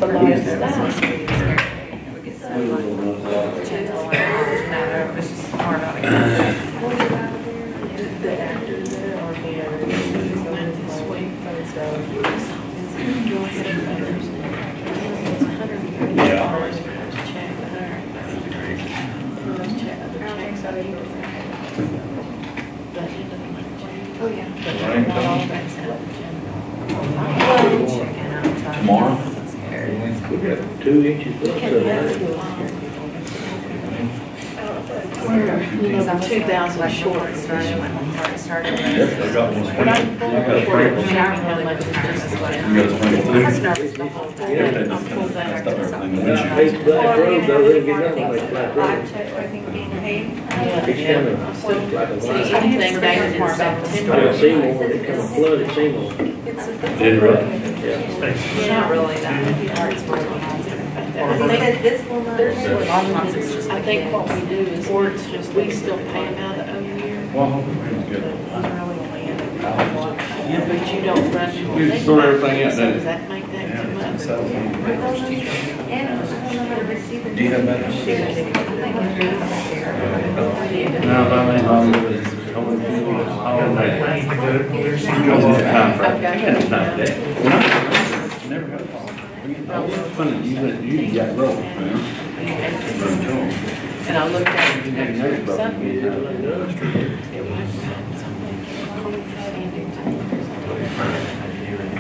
a lot of stuff. Tomorrow? We got 2 inches up there. Because I'm 2,000 short. Yes, I got one. You got Hey, Black Road, though, they get nothing like Black Road. It's kind of like a line. Anything bigger than Like September. Seymour, they come a flood at Seymour. Did it really? Yeah. It's not really that. I think what we do is we still pay them out of the year. Well, good. But you don't run. You sort everything out, So don't you? does that make that too much? Do you have that? No, but I mean, all Never had a problem. funny, you got broke, man. And I looked at it.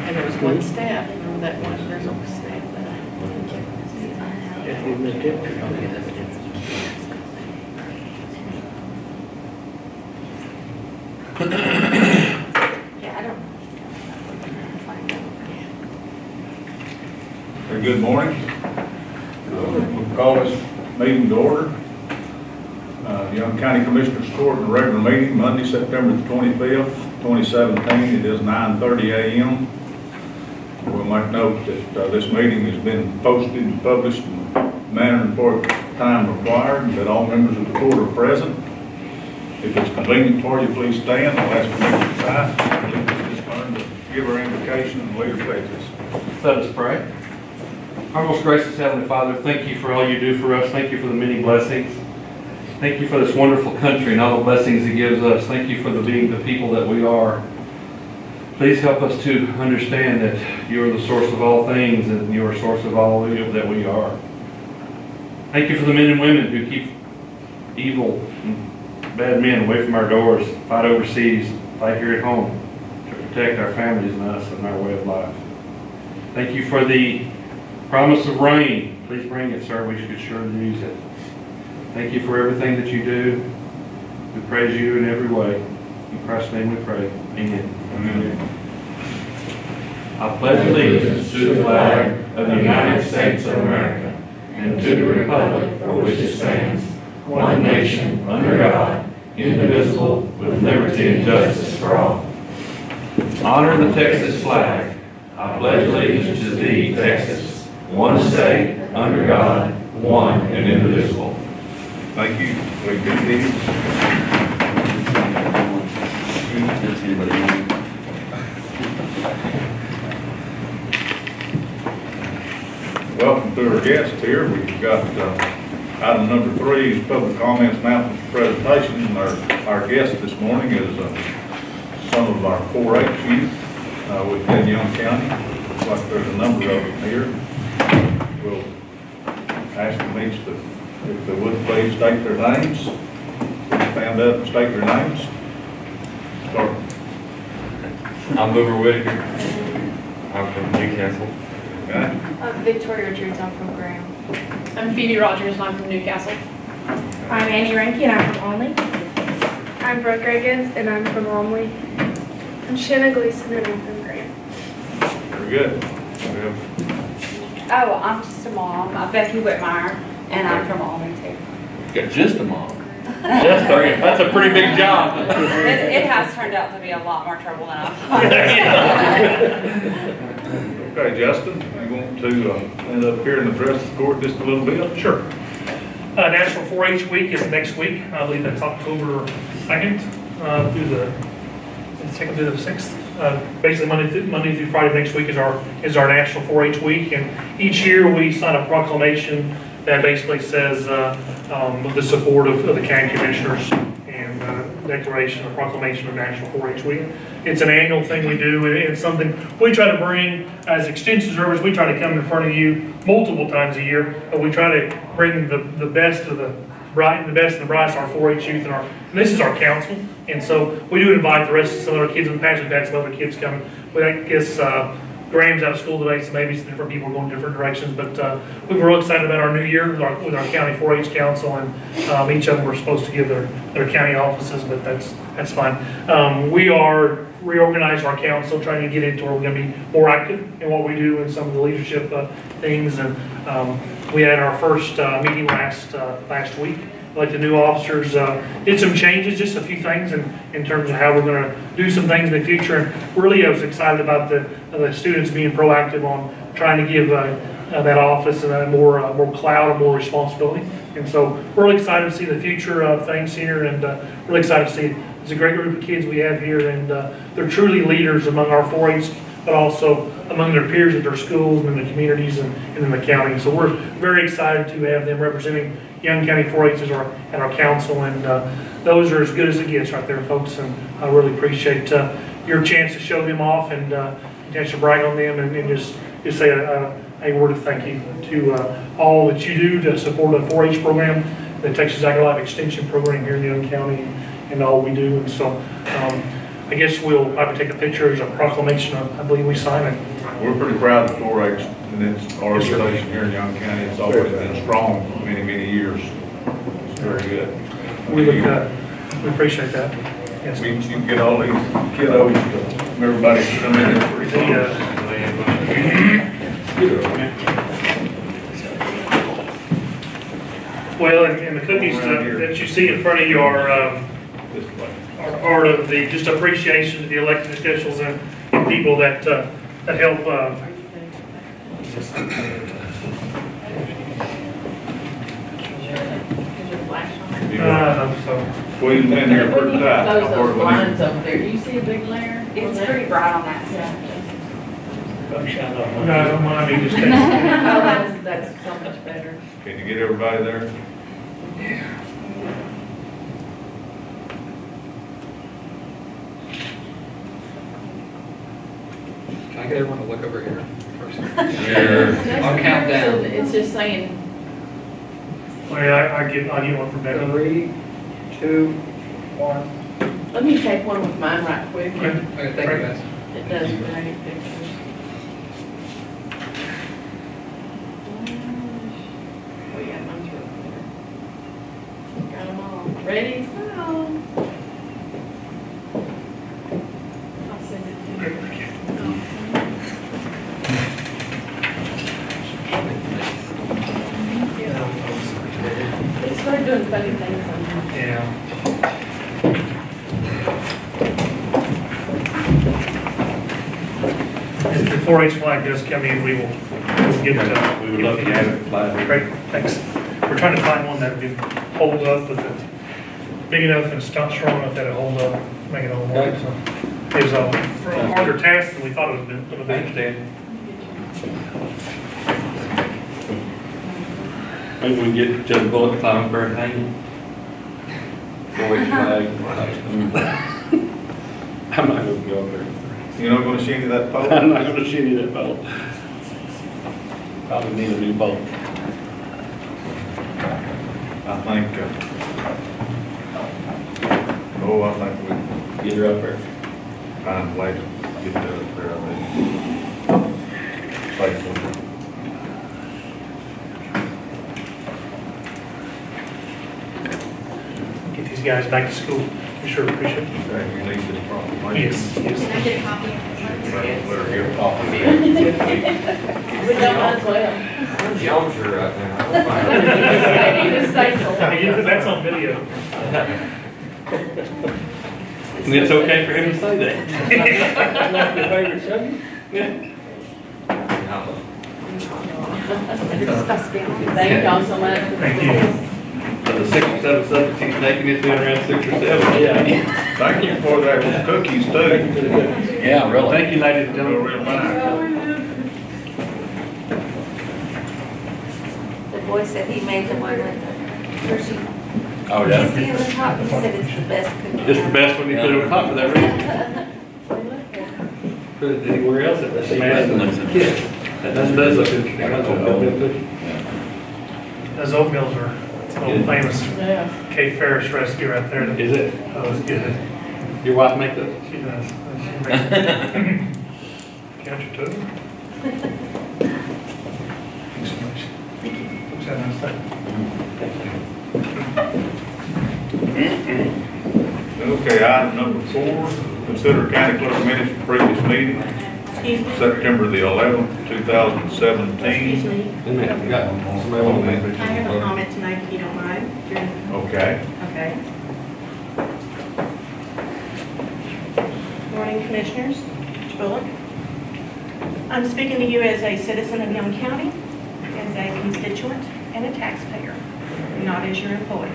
And there was one staff, that one, there's no staff that. Just give me a tip. Yeah, I don't. Good morning. We'll call this meeting to order. Young County Commissioners Court in a regular meeting, Monday, September the 25th, 2017. It is 9:30 a.m. We'll make note that this meeting has been posted and published in the manner and for time required, and that all members of the court are present. If it's convenient for you, please stand. I'll ask Commissioner Price to give her invocation and lead her pledges. Let us pray. Our most gracious Heavenly Father, thank you for all you do for us. Thank you for the many blessings. Thank you for this wonderful country and all the blessings it gives us. Thank you for being the people that we are. Please help us to understand that you are the source of all things and you are the source of all that we are. Thank you for the men and women who keep evil and bad men away from our doors, fight overseas, fight here at home to protect our families and us and our way of life. Thank you for the promise of rain. Please bring it, sir. We should surely use it. Thank you for everything that you do. We praise you in every way. In Christ's name we pray. Amen. Amen. I pledge allegiance to the flag of the United States of America and to the republic for which it stands, one nation, under God, indivisible, with liberty and justice for all. Honor the Texas flag. I pledge allegiance to thee, Texas, one state, under God, one and indivisible. Thank you. We can continue. Welcome to our guests here. We've got item number 3 is public comments, announcements, presentation. And our guest this morning is some of our 4-H youth within Young County. Looks like there's a number of them here. We'll ask them each to, if they would please state their names. Stand up and state their names. Start. I'm Boober Whitaker. I'm from Newcastle. Okay. I'm Victoria Richards, I'm from Graham. I'm Phoebe Rogers, and I'm from Newcastle. I'm Annie Ranky, and I'm from Olney. I'm Brooke Reagans, and I'm from Olney. I'm Shanna Gleason, and I'm from Graham. Very good. Oh, I'm just a mom. I'm Becky Whitmire, and I'm from Olney too. Got just a mom. That's a pretty big job. It has turned out to be a lot more trouble than I thought. Okay, Justin, you want to end up here and address the court just a little bit? Sure. National 4-H Week is next week. I believe that's October 2nd through the 2nd through the 6th. Basically Monday through Friday next week is our National 4-H Week. And each year we sign a proclamation that basically says with the support of the county commissioners and declaration or proclamation of National 4-H Week. It's an annual thing we do, and it's something we try to bring as extension service. We try to come in front of you multiple times a year, but we try to bring the best of the bright, the best and the brightest, our 4-H youth, and this is our council. And so we do invite the rest of some other kids. In the past, we've had some other kids come. But I guess Graham's out of school today, so maybe some different people are going different directions. But we were real excited about our new year with our county 4-H council, and each of them were supposed to give their county offices, but that's fine. We are reorganizing our council, trying to get into where we're going to be more active in what we do and some of the leadership things. And we had our first meeting last week. Like the new officers did some changes, just a few things in terms of how we're going to do some things in the future. And really, I was excited about the students being proactive on trying to give that office and more clout and more responsibility. And so we're really excited to see the future of things here, and really excited to see it's a great group of kids we have here, and they're truly leaders among our 4-H, but also among their peers at their schools and in the communities and in the county. So we're very excited to have them representing Young County 4-H at our council, and those are as good as it gets right there, folks. And I really appreciate your chance to show them off and chance to brag on them, and just say a word of thank you to all that you do to support the 4-H program, the Texas AgriLife Extension program here in Young County, and all we do. And so I guess we'll have to take a picture as a proclamation. I believe we sign it. We're pretty proud of 4-H and its organization here in Young County. It's always been strong for many, many years. It's very good. We appreciate that. Yes. You can get all these kiddos, everybody to come in there pretty Well, and the cookies that you see in front of you are part of the just appreciation to the elected officials and people that help. Squeeze them in here pretty tight. Those lines over there, do you see a big layer? It's pretty bright on that side. No, I don't mind me just taking it. Oh, that's so much better. Can you get everybody there? Can I get everyone to look over here first? I'll count down. It's just saying. Well, I get one from Becky. 3, 2, 1. Let me take one with mine right quick. Okay. Okay, thank you guys. It does great pictures. We got mine through there. Got them all. Ready? Go. I'll send it to you. They started doing funny things on here. Yeah. If the 4-H flag does come in, we'll get it. We would love to have it fly. Great, thanks. We're trying to find one that can hold up with it, big enough and strong enough that it'll hold up, make it all work. So it was a harder task than we thought it would be. I understand. Maybe we can get Joe Bullock climb up there and hang. 4-H flag. I'm not gonna go up there. You're not gonna shinny that pole? I'm not gonna shinny that boat. Probably need a new boat. I think we Get her up there. find a way to get that up there, I think. Safely. Get these guys back to school. We sure appreciate it. Okay, you need this proclamation. Yes, yes. Can I get a copy of this? Let her get a copy. We don't might as well. Geometry right now. They need a staple. That's on video. And it's okay for him to say that. That's your favorite subject? Thank y'all so much. Thank you. of the 6 or 7 subjects he's taking, it's been around 6 or 7. Yeah. Thank you for that cookies too. Yeah, really. Thank you, ladies and Go gentlemen. real nice. The boy said he made the one with the Hershey. Oh, He's in the top, he said it's the best cookie. It's the best when you put it on top for that reason. Put it anywhere else, that's amazing. That does look interesting. That's a oatmeal cookie. Those oatmeals are, it's an old famous Yeah. Kate Ferris recipe right there. Is it? Oh, it's good. Your wife make those? She does. She makes it. Count your toe. Thanks so much. Thank you. Looks like a nice thing. Okay, item number 4, consider county clerk minutes from previous meeting, Excuse me. September the 11th, 2017. Excuse me. Wait a minute, I got somebody want to make I have a comment tonight, if you don't mind. Okay. Okay. Morning, Commissioners. Mr. Bullock. I'm speaking to you as a citizen of Young County, as a constituent and a taxpayer, not as your employee.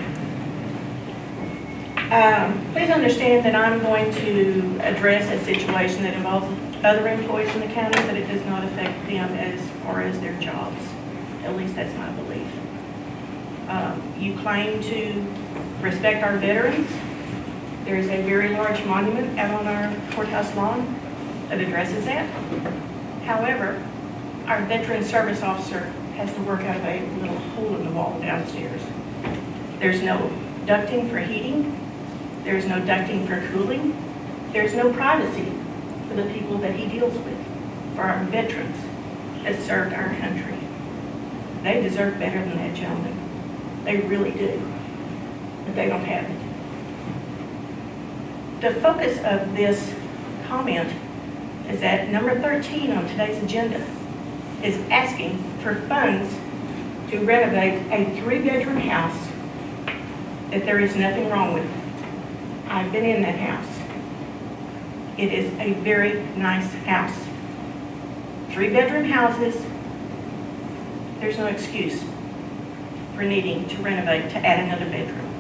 Please understand that I'm going to address a situation that involves other employees in the county, but it does not affect them as far as their jobs. At least that's my belief. You claim to respect our veterans. There is a very large monument out on our courthouse lawn that addresses that. However, our veteran service officer has to work out of a little hole in the wall downstairs. There's no ducting for heating. There's no ducting for cooling. There's no privacy for the people that he deals with, for our veterans that served our country. They deserve better than that, gentlemen. They really do. But they don't have it. The focus of this comment is that number 13 on today's agenda is asking for funds to renovate a 3-bedroom house that there is nothing wrong with. I've been in that house. It is a very nice house. 3-bedroom houses, there's no excuse for needing to renovate to add another bedroom.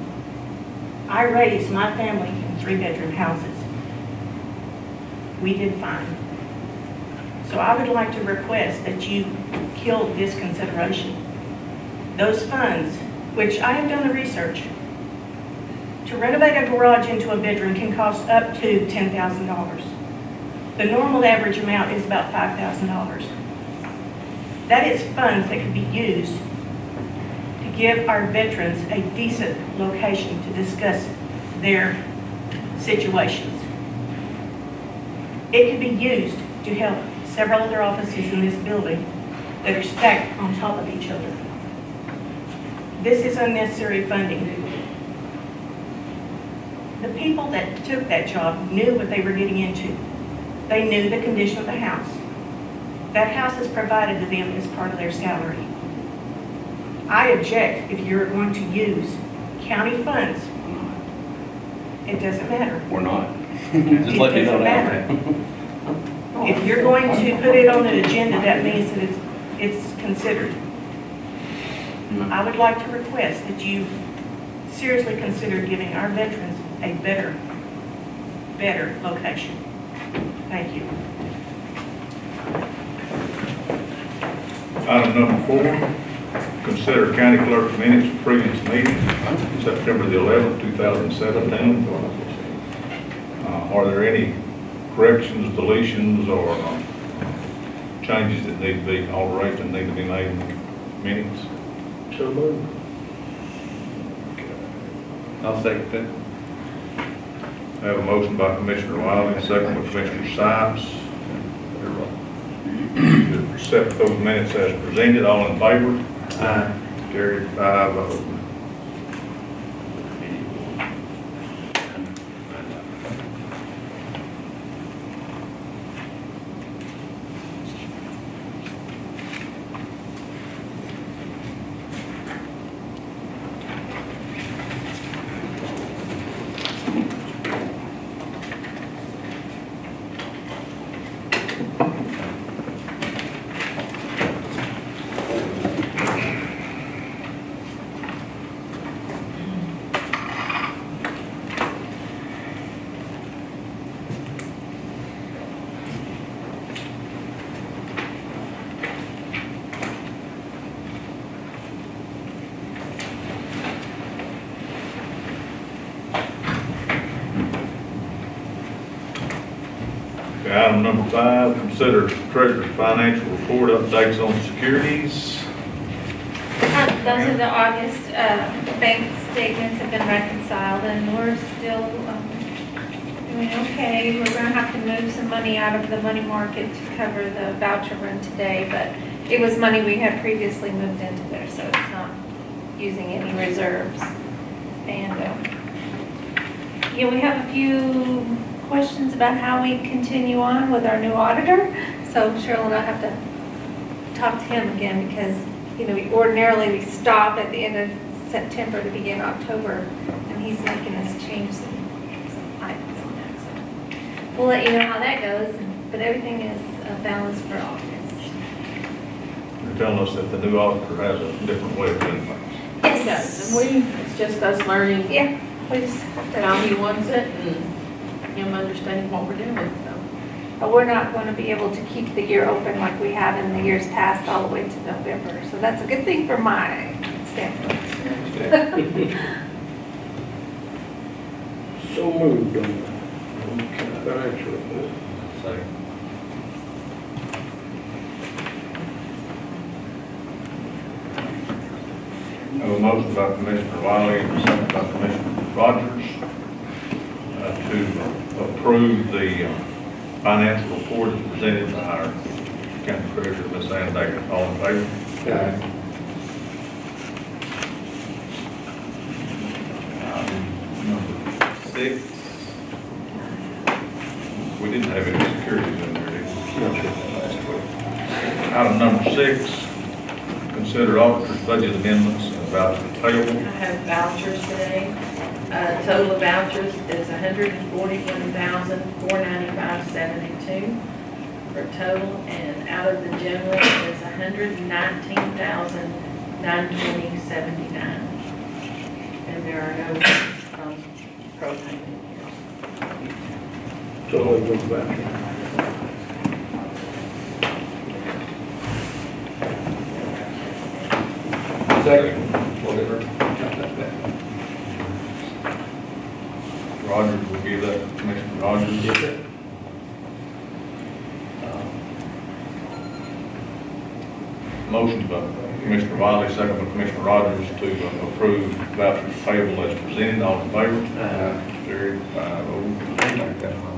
I raised my family in 3-bedroom houses. We did fine. So I would like to request that you kill this consideration. Those funds, which I have done the research, to renovate a garage into a bedroom can cost up to $10,000. The normal average amount is about $5,000. That is funds that could be used to give our veterans a decent location to discuss their situations. It could be used to help several other offices in this building that are stacked on top of each other. This is unnecessary funding. The people that took that job knew what they were getting into. They knew the condition of the house. That house is provided to them as part of their salary. I object if you're going to use county funds. It doesn't matter. We're not. It Just let you know doesn't that. matter. If you're going to put it on the agenda, that means that it's considered. I would like to request that you seriously consider giving our veterans a better location. Thank you. Item number 4, consider county clerk's minutes from previous meeting, September the 11th, 2017. Are there any corrections, deletions, or changes that need to be, alterations that need to be made in the minutes? So moved. I'll second that. I have a motion by Commissioner Wiley, a second by Commissioner Sipes. To accept those minutes as presented. All in favor? Aye. Carried 5-0. Okay, item number 5, consider treasurer's financial report updates on securities. Those are the August bank statements have been reconciled, and we're still doing okay. We're going to have to move some money out of the money market to cover the voucher run today, but it was money we had previously moved into there, so it's not using any reserves. And yeah, we have a few questions about how we continue on with our new auditor. So Cheryl and I have to talk to him again because, you know, we stop at the end of September to begin October, and he's making us change some items on that. So we'll let you know how that goes, but everything is balanced for August. You're telling us that the new auditor has a different way of doing things. Yes. It's just us learning Yeah, we just have to. how he wants it and him understanding what we're doing, so. But we're not going to be able to keep the year open like we have in the years past all the way to November. So that's a good thing from my standpoint. So moved on financial report. Second. A motion by Commissioner Wiley and a second by Commissioner Rogers to approve the financial report as presented by our county treasurer, Ms. Ann Davis. All in favor? Aye. Number 6. We didn't have any securities in there, did we? Last week. Item number 6, consider auditor's budget amendments and voucher payable. I have vouchers today. Total of vouchers is $141,495.72 for total, and out of the general is $119,920.79. And there are no propane in here. So moved on voucher. Second, whatever. Rogers will give that to Commissioner Rogers. Yes, sir. Motion by Commissioner Wiley, second by Commissioner Rogers to approve vouchers payable as presented. All in favor? Carried 5-0.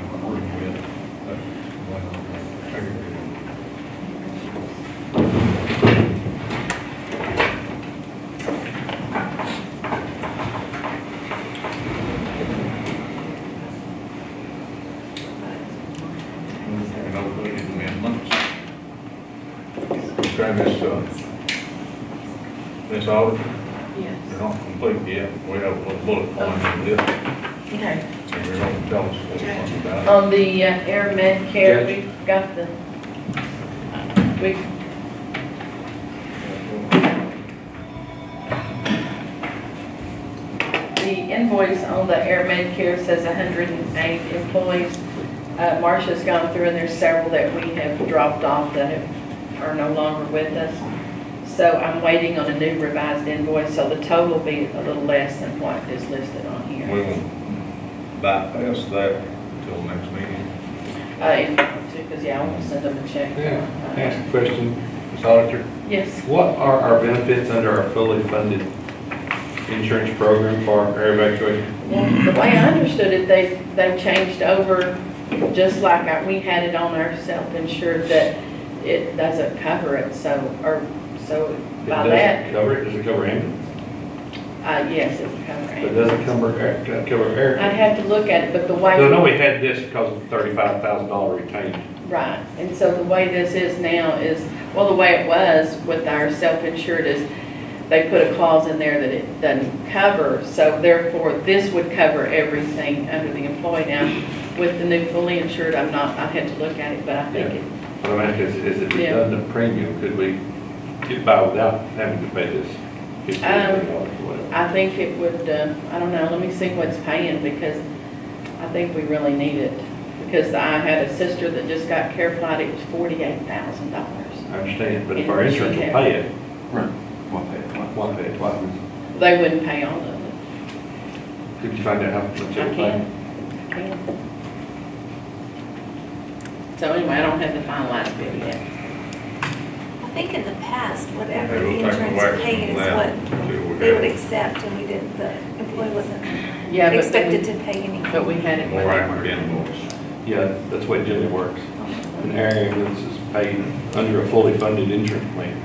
No budget amendments. Okay, Ms. Auditor, Yes. you're not complete yet. We have a little bullet point on this, Okay. and you're going to tell us what you're talking about. On the Air Med Care, Judge. we've got the invoice on the Air Med Care says 108 employees. Marcia's gone through, and there's several that we have dropped off that are no longer with us. So I'm waiting on a new revised invoice, so the total will be a little less than what is listed on We here. won't bypass that until next meeting. Because, yeah, I want to send them a check. Yeah, ask a question, Ms. Auditor. Yes. What are our benefits under our fully funded insurance program for air evacuation? Well, the way I understood it, they've changed over, just like we had it on our self-insured, that it doesn't cover it, so by that, Does it cover ambulance? yes, it would cover But it. does it cover air? I'd have to look at it, but the way. I know we had this because of $35,000 retained. Right, and so the way this is now is, well, the way it was with our self-insured is, they put a clause in there that it doesn't cover, so therefore this would cover everything under the employee. Now, with the new fully insured, I'd have to look at it, but I think it, What I'm asking is it Yeah. redundant premium? Could we get by without having to pay this $15,000 or whatever? I think it would, I don't know, let me see what's paying, because I think we really need it. Because I had a sister that just got care flight, it was $48,000. I understand, but if our insurance will pay it. Right. Why pay it? Why? They wouldn't pay all of it. Could you find out how much I it will pay? can. So anyway, I don't have the finalized bid yet. I think in the past, whatever Yeah, the we'll take a insurance whack paid on is that what until we they would get accept, and we didn't, the employee wasn't Yeah, but expected then- to pay any. But we had it. more accurate invoice. Yeah, that's the way it generally works. An air ambulance is paid under a fully funded insurance plan.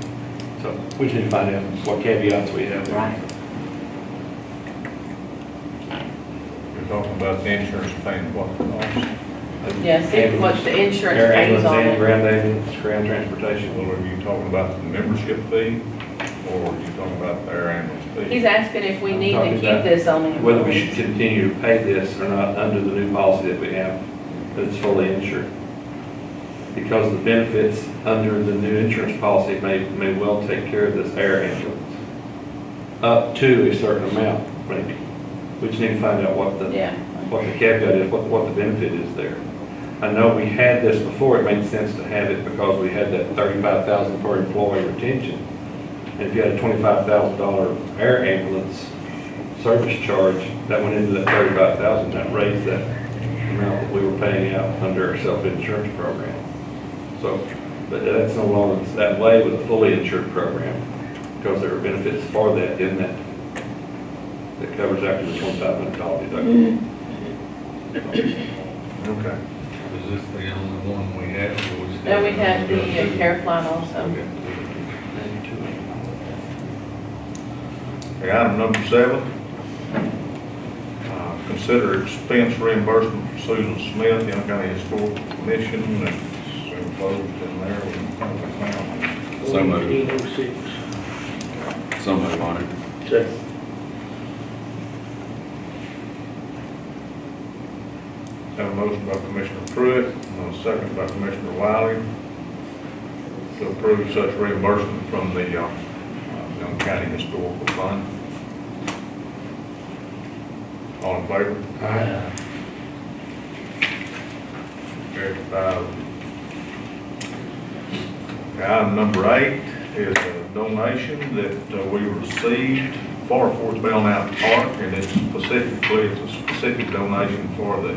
So we just need to find out what caveats we have there. Right. You're talking about the insurance paying what cost? Yeah, see what the insurance Air pays ambulance on and it. ground ambulance, ground transportation. Well, are you talking about the membership fee, or are you talking about the air ambulance fee? He's asking if we I'm need to talking keep about this on the. Whether we should continue to pay this or not under the new policy that we have, that it's fully insured. Because the benefits under the new insurance policy may well take care of this air ambulance. Up to a certain amount, maybe. We just need to find out what the caveat is, what the benefit is there. I know we had this before, it made sense to have it because we had that $35,000 per employee retention. And if you had a $25,000 air ambulance service charge, that went into that $35,000, that raised that amount that we were paying out under our self-insurance program. So, but that's no longer that way with a fully insured program, because there are benefits for that in that covers after the $2,500 deductible. Okay. Is this the only one we have? or we still- Then we have the Carefline also. Okay, item number 7. Consider expense reimbursement for Susan Smith, Young County Historical Commission, that's enclosed in there. So moved. 1806. So moved on it. Second. Have a motion by Commissioner Pruitt, and a second by Commissioner Wiley to approve such reimbursement from the Young County Historical Fund. All in favor? Aye. Carried 5. Item number 8 is a donation that we received for Fort Belknap Park, and it's a specific donation for the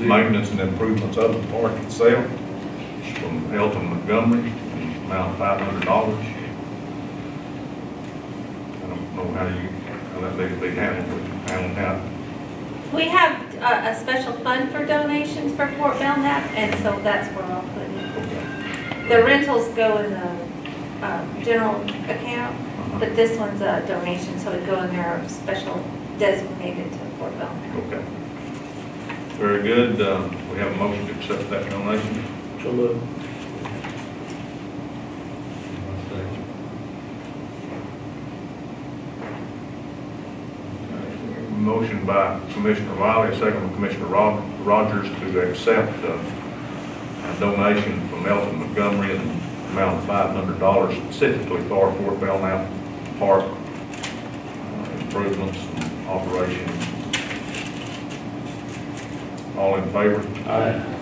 maintenance and improvements of the park itself. It's from Elton Montgomery, amount of $500. I don't know how that needs to be handled. We have a special fund for donations for Fort Belknap, and so that's where I'll put it. The rentals go in the general account, but this one's a donation, so it go in there special designated to Fort Belknap. Okay. Very good. We have a motion to accept that donation. So moved. Motion by Commissioner Wiley, second by Commissioner Rogers to accept a donation from Elton Montgomery in the amount of $500 specifically for Fort Belknap Park improvements and operations. All in favor? Aye.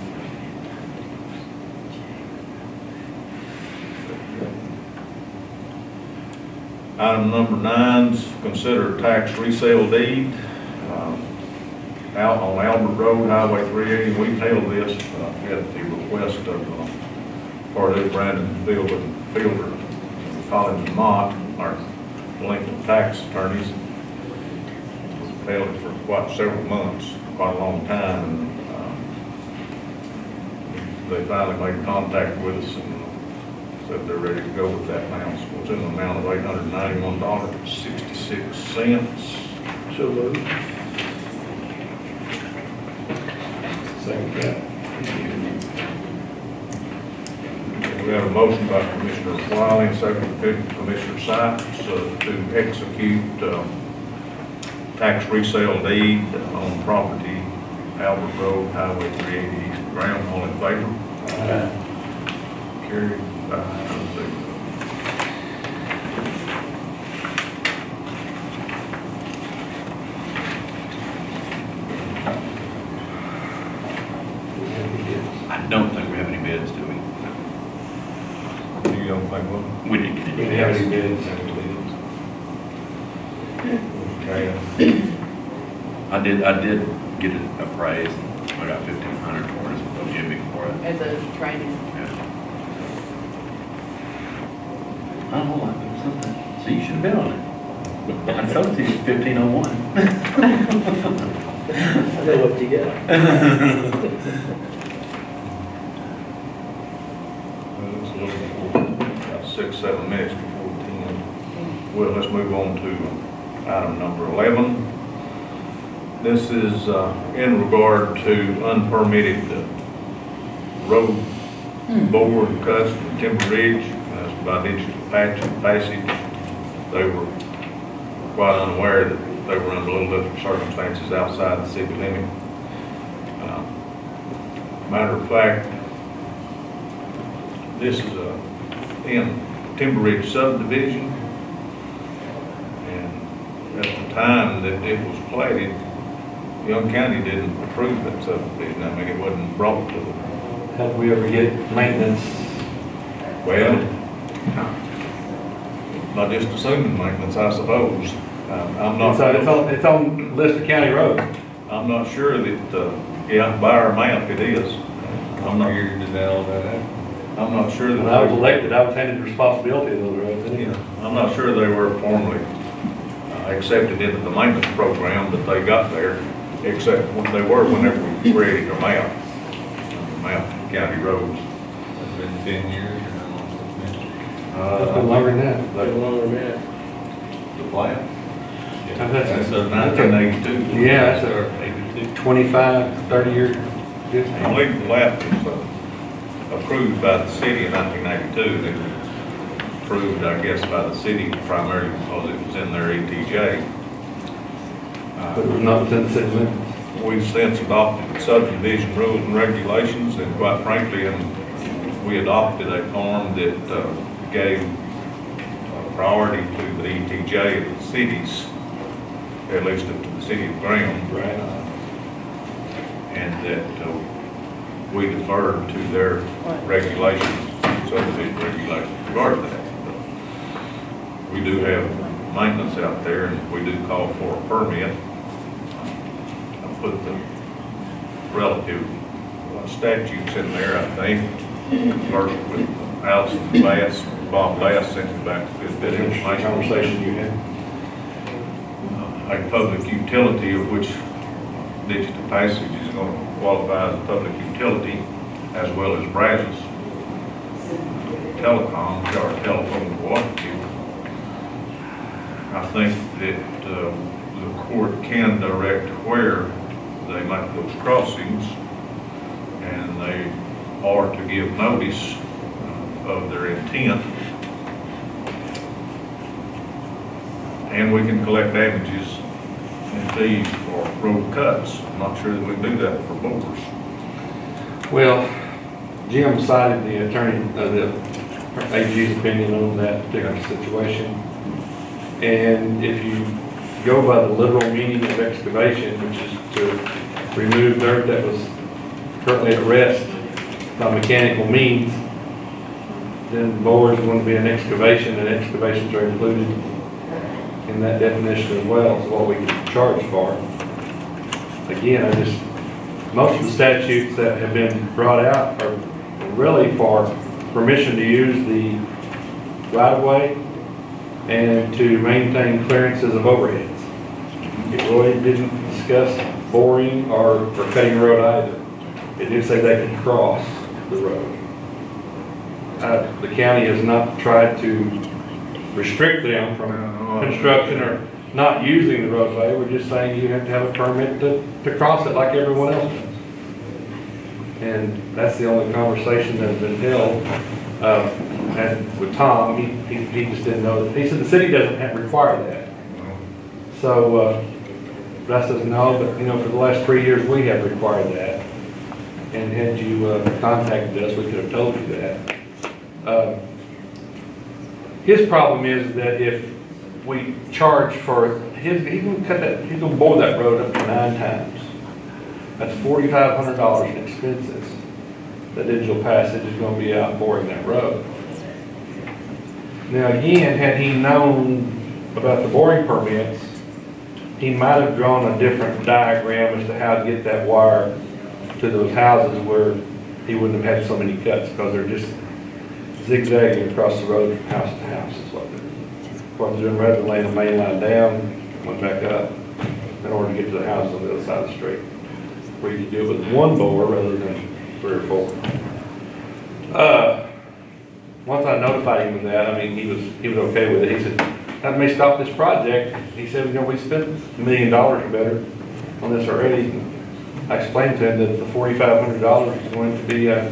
Item number 9 is consider tax resale deed out on Albert Road, Highway 380. We held this at the request of Pardue, Brandon, Fielder, Collins and Mott, our Lincoln tax attorneys. We held it for quite several months, quite a long time, and they finally made contact with us and said they're ready to go with that now. So it's in the amount of $891.66. So moved. Second that. We have a motion by Commissioner Wiley and second by Commissioner Sykes to execute tax resale deed on property Albert Road, Highway 380 East of Graham. All in favor? Aye. Carried 5-0. I don't think we have any bids, do we? You don't think, well? We didn't get We any have any bids. bids, Okay. I did get it appraised. I got 1,500 for it, so Jimmy for it. As a training. Yeah. I don't know, like, something, so you should have been on it. I told you it's 1501. I know what you got. It's a little before, about 6-7 minutes before 10. Well, let's move on to item number 11. This is in regard to unpermitted road board cuts from Timber Ridge. That's by digital passage. They were quite unaware that they were under a little different circumstances outside the city limit. Matter of fact, this is in Timber Ridge subdivision, and at the time that it was platted, Young County didn't approve that subdivision. I mean, it wasn't brought to the, How do we ever get maintenance? well, not just assuming maintenance, I suppose. I'm not. It's on list of county roads. I'm not sure that, yeah, by our map it is. I'm not, I'm not sure that. When I was elected, I was handed the responsibility of those roads. Yeah, I'm not sure they were formally accepted into the maintenance program, but they got there, except when they were whenever we created our map of county roads. It's been 10 years or how long it's been? It's been longer than that. Like longer than that. The plat? That's 1982. Yeah, that's a 82. 25, 30 year I believe the lap was approved by the city in 1982. It was approved, I guess, by the city primarily because it was in their ETJ. but it was not within the city limits. We've since adopted subdivision rules and regulations, and quite frankly, we adopted a form that gave priority to the ETJ of the cities, at least up to the city of Graham. Right. And that we deferred to their regulations, subdivision regulations regarding that. We do have maintenance out there, and we do call for a permit. I put the relative statutes in there, I think. First with Allison Bass, Bob Bass sent me back a good bit of information. Conversation you had. A public utility of which digital passage is going to qualify as a public utility, as well as Brazos Telecom, which are telephone cooperative. I think that the court can direct where they make those crossings, and they are to give notice of their intent. And we can collect damages and fees for road cuts. I'm not sure that we do that for bores. Well, Jim cited the attorney, the AG's opinion on that particular situation. And if you go by the literal meaning of excavation, which is to remove dirt that was currently at rest by mechanical means, then bores is going to be an excavation, and excavations are included in that definition as well, so what we can charge for. Again, most of the statutes that have been brought out are really for permission to use the right-of-way and to maintain clearances of overheads. It really didn't discuss boring or cutting the road either. It did say they can cross the road. The county has not tried to restrict them from construction or not using the roadway. We're just saying you have to have a permit to cross it like everyone else does. And that's the only conversation that's been held. And with Tom, he just didn't know that. He said the city doesn't require that. So Russ doesn't know, but you know, for the last 3 years we have required that. And had you contacted us, we could have told you that. His problem is that if we charge for he's gonna bore that road up to 9 times. That's $4,500 in expenses. The digital passage is gonna be out boring that road. Now again, had he known about the boring permits, he might have drawn a different diagram as to how to get that wire to those houses where he wouldn't have had so many cuts, because they're just zigzagging across the road from house to house is what they're doing, rather than laying the main line down, went back up in order to get to the house on the other side of the street. Where you could do it with one bore rather than 3 or 4. Once I notified him of that, I mean, he was okay with it. He said, that may stop this project. He said, you know, we spent $1 million or better on this already. I explained to him that the $4,500 is going to be a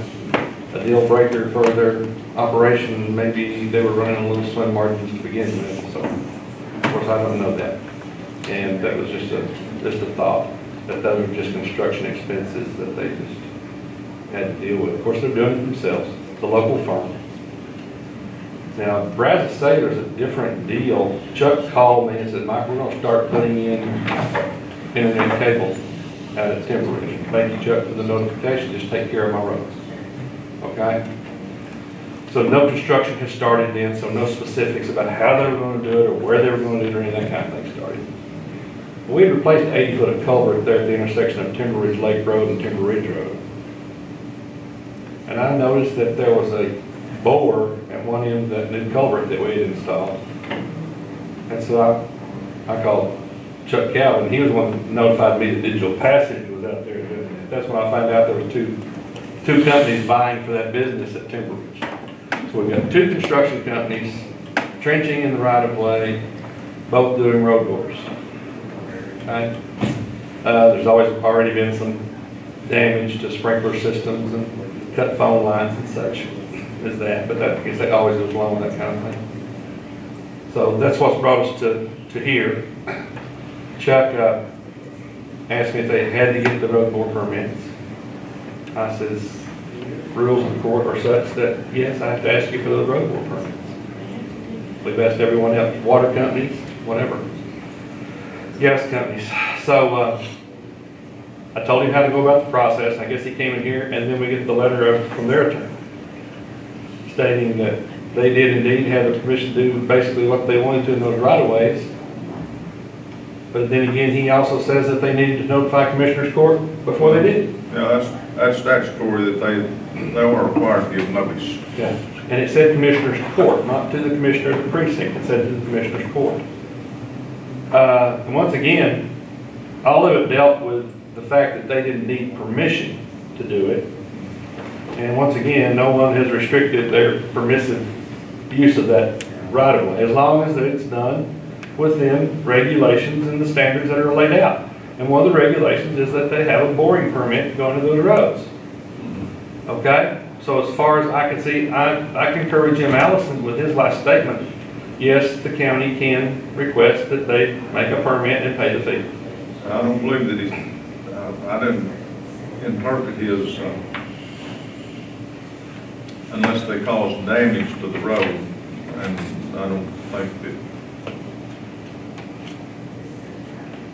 deal breaker for their operation. Maybe they were running a little slim margins to begin with. So, of course, I don't know that. And that was just a thought, that those are just construction expenses that they just had to deal with. Of course, they're doing it themselves, the local firm. Now, Brazos say there's a different deal. Chuck called me and said, Mike, we're going to start putting in internet cable out at Timber Ridge. Thank you, Chuck, for the notification. Just take care of my roads. Okay? So no construction has started then, so no specifics about how they were going to do it or where they were going to do it or any of that kind of thing started. We had replaced 80 foot of culvert there at the intersection of Timber Ridge Lake Road and Timber Ridge Road. And I noticed that there was a bore at one end of that new culvert that we had installed. And so I called Chuck Calvin. He was the one that notified me that Digital Passage was out there doing that. That's when I found out there were two companies vying for that business at Timber Ridge. So we've got 2 construction companies trenching in the right of way, both doing road bores. Okay. There's always already been some damage to sprinkler systems and cut phone lines and such as that, but that, I guess that always goes along with that kind of thing. So that's what's brought us to here. Chuck asked me if they had to get the road bore permits. I says, rules of the court are such that, yes, I have to ask you for the road bore permits. We've asked everyone else, water companies, whatever. Gas companies. So I told him how to go about the process. I guess he came in here, and then we get the letter from their attorney stating that they did indeed have the permission to do basically what they wanted to in those right-of-ways. But then again, he also says that they needed to notify Commissioner's Court before they did. Yeah, that's statutory that they were required to give notice. Yeah, and it said Commissioner's Court, not to the Commissioner of the precinct. It said to the Commissioner's Court. And once again, all of it dealt with the fact that they didn't need permission to do it. And once again, no one has restricted their permissive use of that right of way, as long as it's done within regulations and the standards that are laid out. And one of the regulations is that they have a boring permit to go into those roads. Okay? So as far as I can see, I concur with Jim Allison with his last statement. Yes, the county can request that they make a permit and pay the fee. I don't believe that I didn't interpret his, unless they cause damage to the road, and I don't think that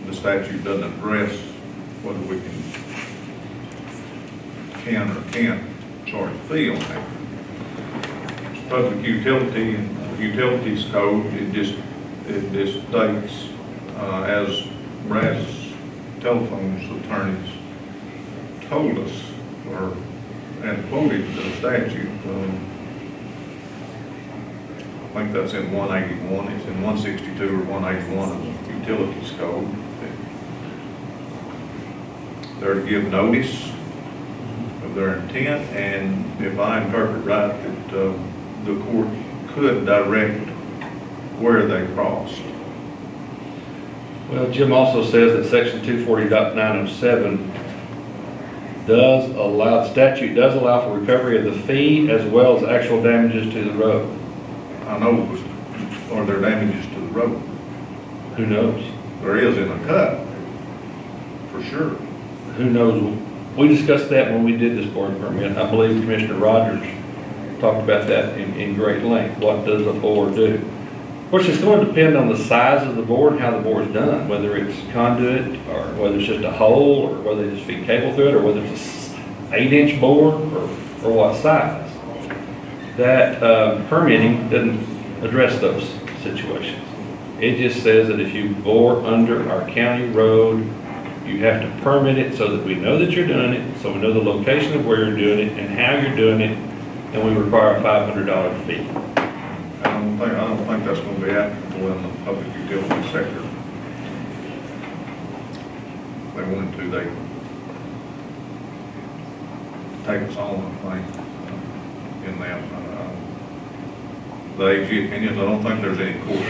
the statute doesn't address whether we can or can't charge a fee on that. It's public utility, and utilities code, it just states, as Brazos Telephone's attorneys told us, or and quoted the statute, I think that's in 181, it's in 162 or 181 of the utilities code. They're to give notice of their intent, and if I interpret right, that the court could direct where they crossed. Well, Jim also says that section 240.907 does allow, the statute does allow for recovery of the fee as well as actual damages to the road. I know, are there damages to the road? Who knows? There is in a cut, for sure. Who knows? We discussed that when we did this boring permit. I believe Commissioner Rogers talked about that in great length. What does a bore do? Of course, it's going to depend on the size of the bore and how the bore is done, whether it's conduit or whether it's just a hole or whether they just feed cable through it or whether it's an 8-inch bore or what size. That permitting doesn't address those situations. It just says that if you bore under our county road, You have to permit it so that we know that you're doing it, so we know the location of where you're doing it and how you're doing it, and we require a $500 fee. I don't think that's gonna be applicable in the public utility sector. If they wanted to, they take us on, I think, in that. The AG opinions, I don't think there's any court,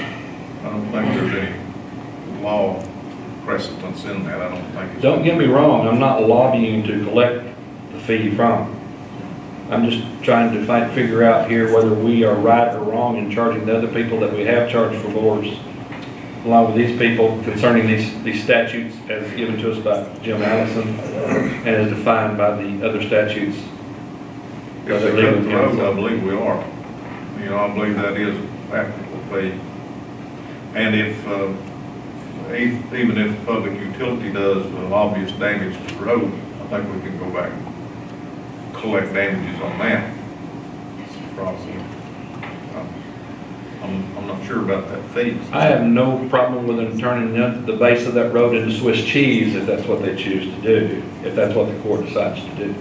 I don't think there's any law precedence in that, I don't think. It's Don't get me wrong, I'm not lobbying to collect the fee from them. I'm just trying to figure out here whether we are right or wrong in charging the other people that we have charged for bores, along with these people concerning these statutes as given to us by Jim Allison and as defined by the other statutes. If they cut the road, I believe we are. You know, I believe that is applicable fee. And if, even if public utility does obvious damage to the road, I think we can go back and collect damages on that. Probably. I'm not sure about that fee. I have no problem with them turning the base of that road into Swiss cheese if that's what they choose to do, if that's what the court decides to do.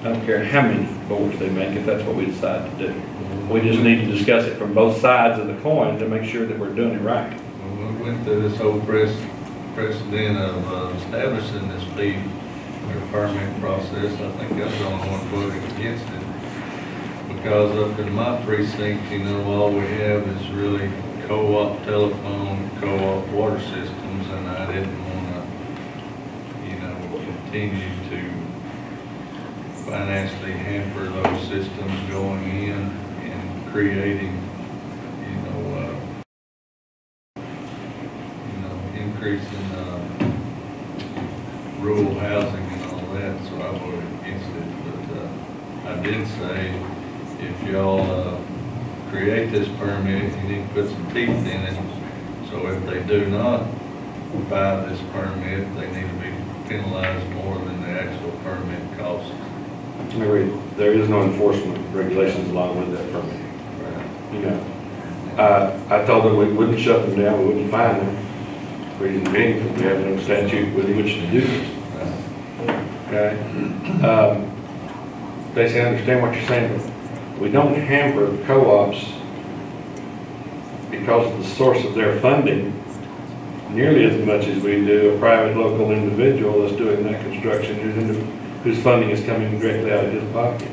I don't care how many boards they make if that's what we decide to do. We just need to discuss it from both sides of the coin to make sure that we're doing it right. We went through this whole precedent of establishing this fee or permit process. I think I was the only one voting against it. Because up in my precinct, you know, all we have is really co-op telephone, co-op water systems, and I didn't want to, you know, continue to financially hamper those systems going in and creating, increasing rural housing and all that, so I voted against it. But I did say, if y'all create this permit, you need to put some teeth in it. So if they do not buy this permit, they need to be penalized more than the actual permit costs. There is no enforcement regulations along with that permit. You know, I told them we wouldn't shut them down, we wouldn't fine them. Reason being, because we have no statute with which to do this. Okay. Basically, I understand what you're saying. We don't hamper co-ops because of the source of their funding nearly as much as we do a private local individual that's doing that construction whose funding is coming directly out of his pocket.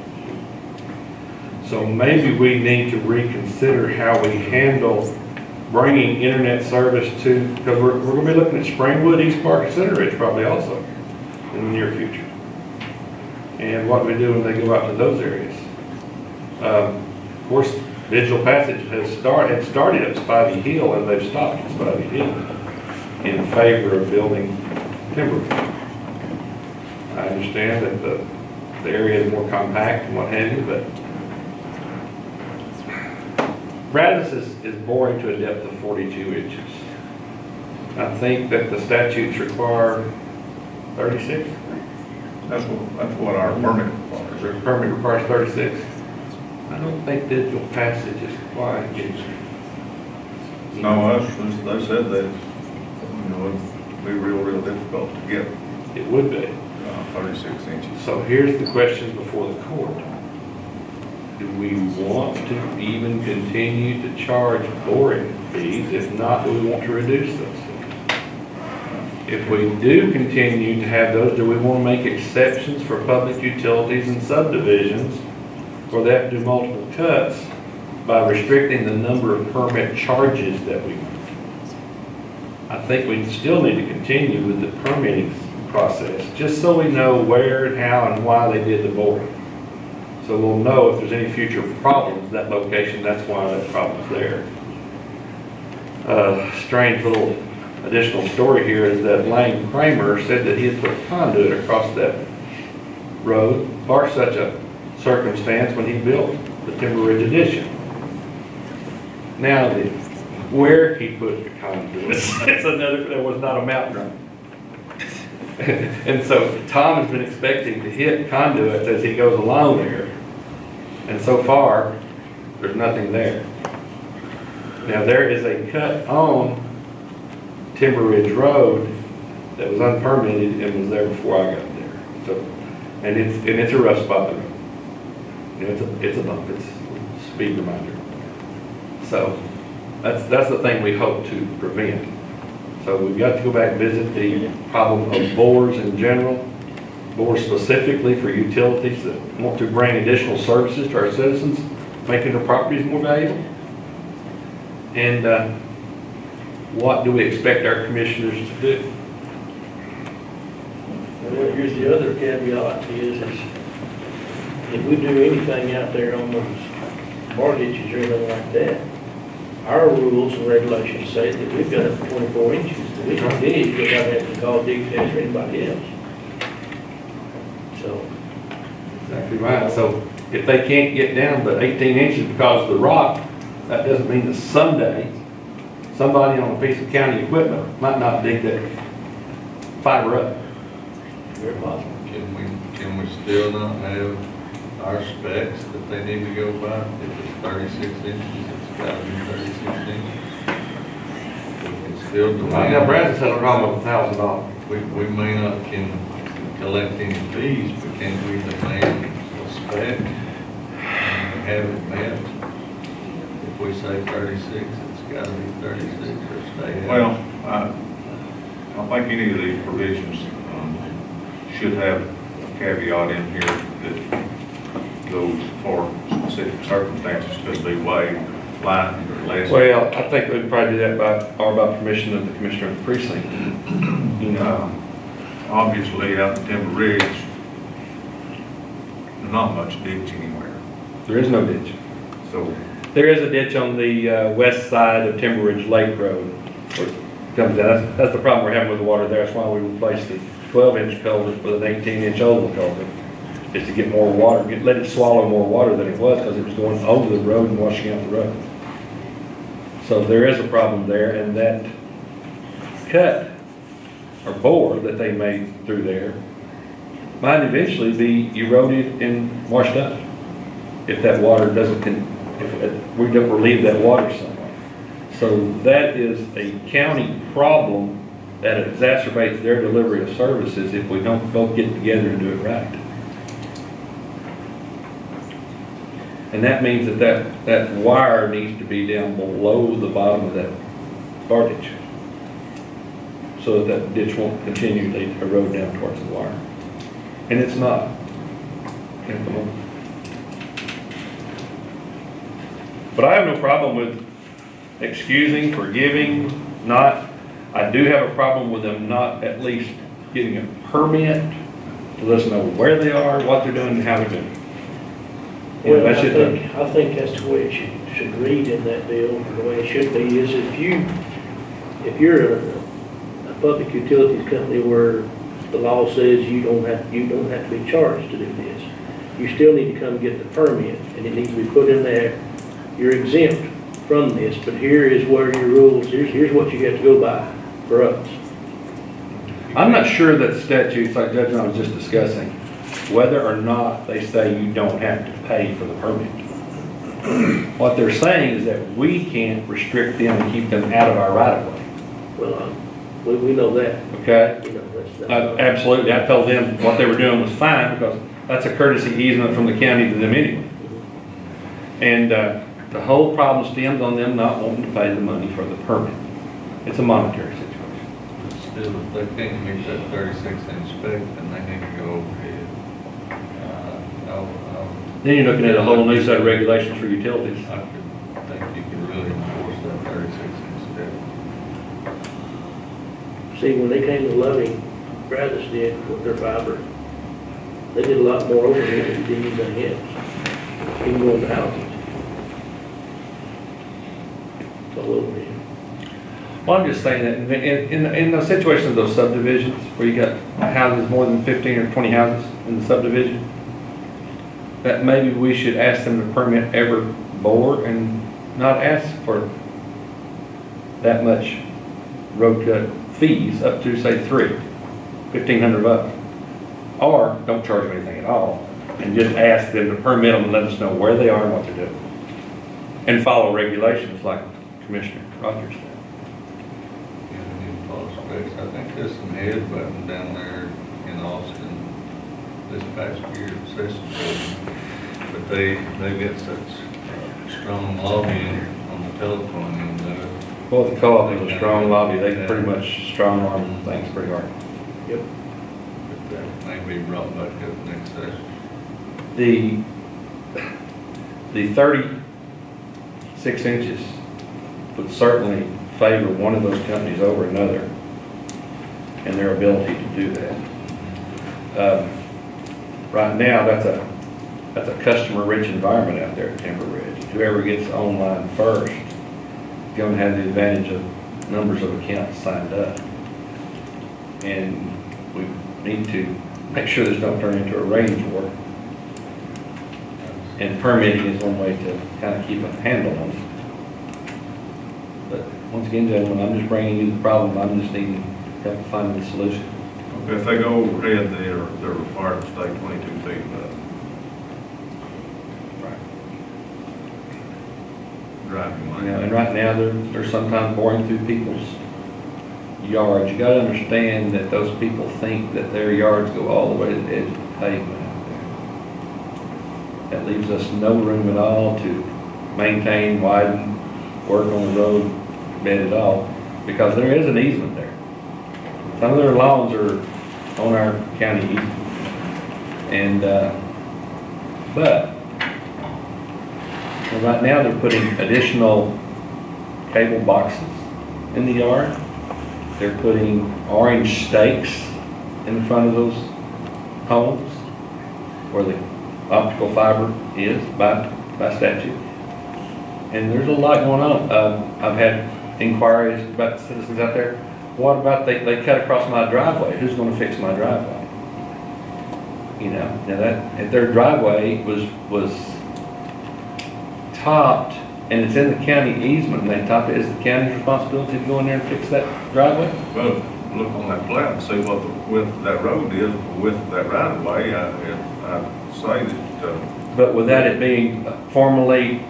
So maybe we need to reconsider how we handle bringing internet service to, because we're going to be looking at Springwood, East Park, and Center Ridge probably also in the near future. And what we do when they go out to those areas. Of course, Digital Passage had started at Spivey Hill, and they've stopped at Spivey Hill in favor of building timber. I understand that the area is more compact and what have you, but Brazos is boring to a depth of 42 inches. I think that the statutes require 36. That's what our permit requires. Our permit requires 36. I don't think Digital Passage is quite huge. No, they said that, you know, it'd be real difficult to get. It would be. 36 inches. So here's the question before the court. Do we want to even continue to charge boring fees? If not, do we want to reduce those fees? If we do continue to have those, do we want to make exceptions for public utilities and subdivisions where they have to do multiple cuts by restricting the number of permit charges that we make? I think we still need to continue with the permitting process, just so we know where and how and why they did the boring. So we'll know if there's any future problems, that location, that's why that problem's there. Strange little additional story here is that Lane Kramer said that he had put conduit across that road for such a circumstance when he built the Timber Ridge addition. Now, where he put the conduit, it's another, there was not a mountain run. And so Tom has been expecting to hit conduits as he goes along there. And so far, there's nothing there. Now there is a cut on Timber Ridge Road that was unpermitted and was there before I got there. So, and it's a rough spot to go. You know, it's a bump, it's a speed reminder. So, that's the thing we hope to prevent. So we've got to go back and visit the problem of bores in general, bores specifically for utilities that want to bring additional services to our citizens, making their properties more valuable. And what do we expect our commissioners to do? Well, here's the other caveat is if we do anything out there on those bar ditches or anything like that, our rules and regulations say that we've got up to 24 inches that we can dig without having to call dig test or anybody else. So. Exactly right. So if they can't get down to 18 inches because of the rock, that doesn't mean that someday somebody on a piece of county equipment might not dig that fiber up. Very possible. Can we still not have our specs that they need to go by? If it's 36 inches, it's gotta be 36 inches. We can still demand. Now, Brazos has a problem with $1,000. We may not can collect any fees, but can we demand a spec and have it met? If we say 36, it's gotta be 36 or stay at. Well, I think any of these provisions should have a caveat in here that those for specific circumstances could be waived, lightened, or less. Well, I think we'd probably do that by permission of the commissioner of the precinct. You know, Obviously, out in Timber Ridge, there's not much ditch anywhere. there is no ditch. So, There is a ditch on the west side of Timber Ridge Lake Road. Where it comes down. That's the problem we're having with the water there. That's why we replaced the 12-inch culvert with an 18-inch oval culvert. Is to get more water, let it swallow more water than it was because it was going over the road and washing out the road. So there is a problem there, and that cut or bore that they made through there might eventually be eroded and washed up if that water doesn't, if we don't relieve that water somewhere. So that is a county problem that exacerbates their delivery of services if we don't both get together and do it right. And that means that wire needs to be down below the bottom of that bar ditch, so that ditch won't continue to erode down towards the wire. And it's not at the moment. But I have no problem with excusing, forgiving, not. I do have a problem with them not at least getting a permit to let us know where they are, what they're doing, and how they're doing it. Well, I think that's the way it should read in that deal. The way it should be is if you're a public utilities company where the law says you don't have to be charged to do this, you still need to come get the permit, and it needs to be put in there. You're exempt from this, but here is where your rules. Here's what you got to go by for us. I'm not sure that statutes, like Judge and I was just discussing, whether or not they say you don't have to pay for the permit. What they're saying is that we can't restrict them and keep them out of our right of way. Well, we know that. Okay? You know, that's Absolutely. I told them what they were doing was fine because that's a courtesy easement from the county to them anyway. And the whole problem stems on them not wanting to pay the money for the permit. It's a monetary situation. Still, if they can't meet that 36-inch spec, then they need to go overhead. Then you're looking at a whole new set of regulations for utilities. I think you could really enforce that 36-inch spec. See, when they came to Loving, Brazos did with their fiber, they did a lot more overhead than they did anything else. Even going to houses. It's all overhead. Well, I'm just saying that in the situation of those subdivisions where you got houses, more than 15 or 20 houses in the subdivision, that maybe we should ask them to permit every bore and not ask for that much road cut fees up to, say, $1,500. Or don't charge them anything at all and just ask them to permit them and let us know where they are and what they're doing. And follow regulations like Commissioner Rogers said. I think there's some headbutting down there in Austin this past year, Sessions. But they get such strong lobbying on the telephone and, Well, the co-op is a strong lobby, they can pretty much strong arm things pretty hard. Yep. but that may be brought back up next session. The 36 inches would certainly favor one of those companies over another and their ability to do that. Right now, that's a customer-rich environment out there at Timber Ridge. Whoever gets online first is going to have the advantage of numbers of accounts signed up. And we need to make sure this don't turn into a range war. And permitting is one way to kind of keep a handle on it. But once again, gentlemen, I'm just bringing you the problem. I'm just needing help finding the solution. Okay, if they go overhead, they're required to stay 22 feet above. Right. Driving You know, lane. and right now, they're sometimes boring through people's yards. You gotta understand that those people think that their yards go all the way to the edge of the pavement out there. That leaves us no room at all to maintain, widen, work on the road bed at all, because there is an easement there. Some of their lawns are on our county easement. And, but, well, right now they're putting additional cable boxes in the yard. They're putting orange stakes in front of those homes where the optical fiber is by statute. And there's a lot going on. I've had inquiries about citizens out there. What about they cut across my driveway? Who's going to fix my driveway? You know, now that if their driveway was topped and it's in the county easement and they top it, is the county's responsibility to go in there and fix that driveway? Well, look on that plat and see what the width of that road is, the width of that right of way. I'd say that. But without it being formally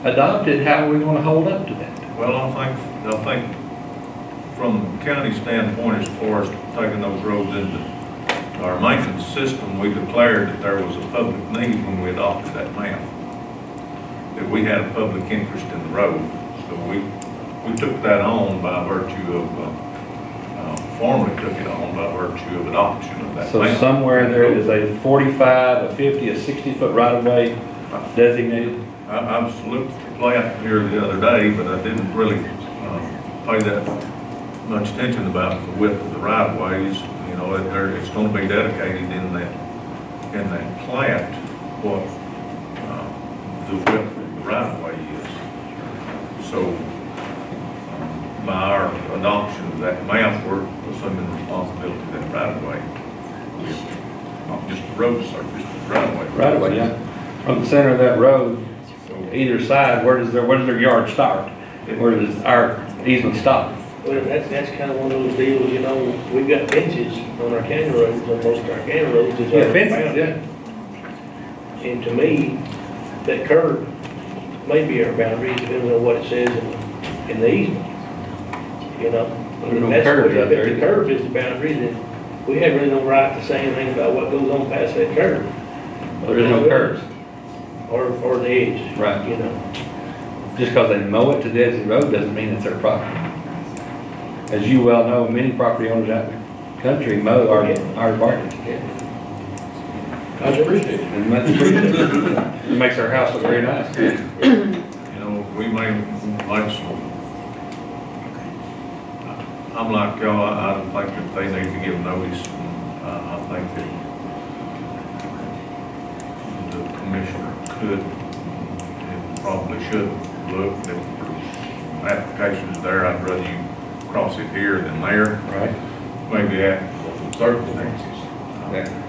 adopted, how are we going to hold up to that? Well, I think from the county standpoint, as far as taking those roads into our maintenance system, we declared that there was a public need when we adopted that map. That we had a public interest in the road. So we took that on by virtue of, formally took it on by virtue of adoption of that So map. somewhere there is a 45, a 50, a 60-foot right-of-way designated? I was looking at the plat here the other day, but I didn't really pay that much attention about the width of the right of ways. You know, it's going to be dedicated in that plat what the width of the right of way is. So by our adoption of that map, we're assuming responsibility of that right of way, not just the road surface, but the right of way. Right away, yeah. From the center of that road, either side, where does their yard start? Where does our easement stop? Well, that's kind of one of those deals, you know, we've got fences on our county roads, on most of our county roads. Is our Fences, boundary. yeah. And to me, that curve may be our boundary, depending on what it says in the easement. You know? There's no That's curves what- out there If the either. curve is the boundary, then we have really no right to say anything about what goes on past that curve. There is no curves. Or the edge. Right. You know? Just because they mow it to the edge of the road doesn't mean it's their property. As you well know, many property owners out in the country mow our gardens. That's appreciated. And that's appreciated. It makes our house look very nice. You know, we may like some, I'm like y'all, I think that they need to give notice. I think that the commissioner could and probably should look if there's applications there. I'd rather you cross it here than there. Right. Maybe applicable circumstances. Yeah.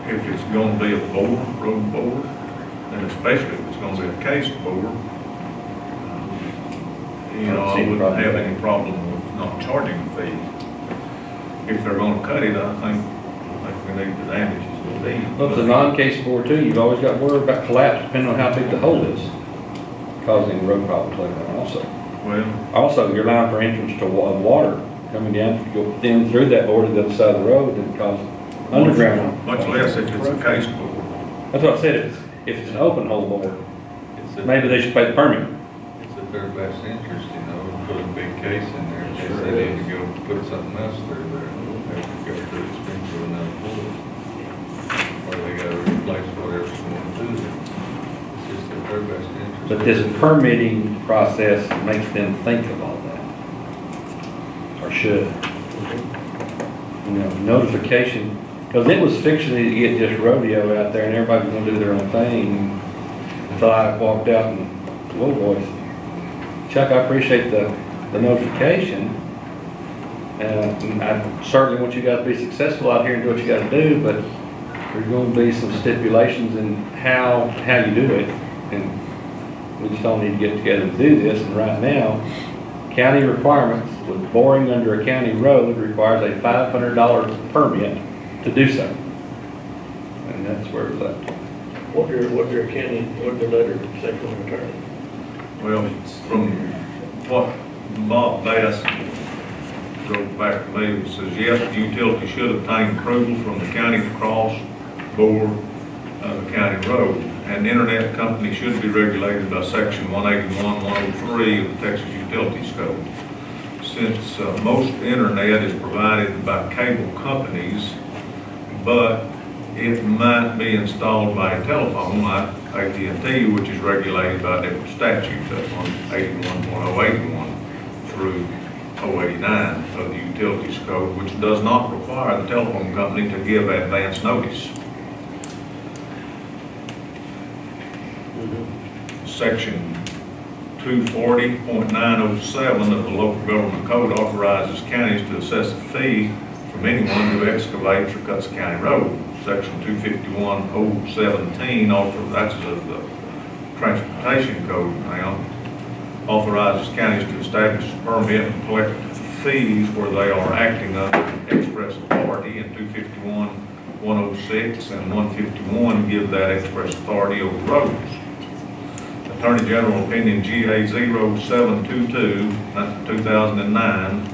If it's gonna be a road board, and especially if it's gonna be a case board, you know, I wouldn't have any problem with not charging a fee. If they're gonna cut it, I think we need the damages to be. Well, if it's a non-case board too, you've always got to worry about collapse depending on how big the hole is, causing road problems later on also. Well, Also, you're allowing for entrance to water coming down, go in through that board to the other side of the road and cause underground. much less if it's a case board. That's what I said, if it's an open hole board, maybe they should pay the permit. It's in their best interest, you know, to put a big case in there, in case they need to go put something else through there. They have to go through expense with another board. Or they gotta replace whatever's going through there. It's just in their best interest. But this permitting process makes them think of all that. Or should. You know, notification, because it was fiction to get just rodeo out there and everybody was gonna do their own thing. Until I walked out and, whoa, boys. Chuck, I appreciate the notification. And I certainly want you guys to be successful out here and do what you gotta do, but there's gonna be some stipulations in how you do it. And we just all need to get together to do this. And right now, county requirements with boring under a county road requires a $500 permit to do so. And that's where it's at. What their letter say from the attorney? Well, from what Bob Bass goes back to me, it says, yes, the utility should obtain approval from the county cross board of the county road. And the internet company should be regulated by section 181, 103 of the Texas Utilities Code. Since most internet is provided by cable companies, but it might be installed by a telephone like AT&T, which is regulated by different statutes, that's 181.081 through 089 of the Utilities Code, which does not require the telephone company to give advance notice. Section 240.907 of the Local Government Code authorizes counties to assess a fee from anyone who excavates or cuts a county road. Section 251.017, that's of the Transportation Code now, authorizes counties to establish, permit, and collect fees where they are acting under express authority, and 251.106 and 151 give that express authority over roads. Attorney General Opinion GA 0722, 2009,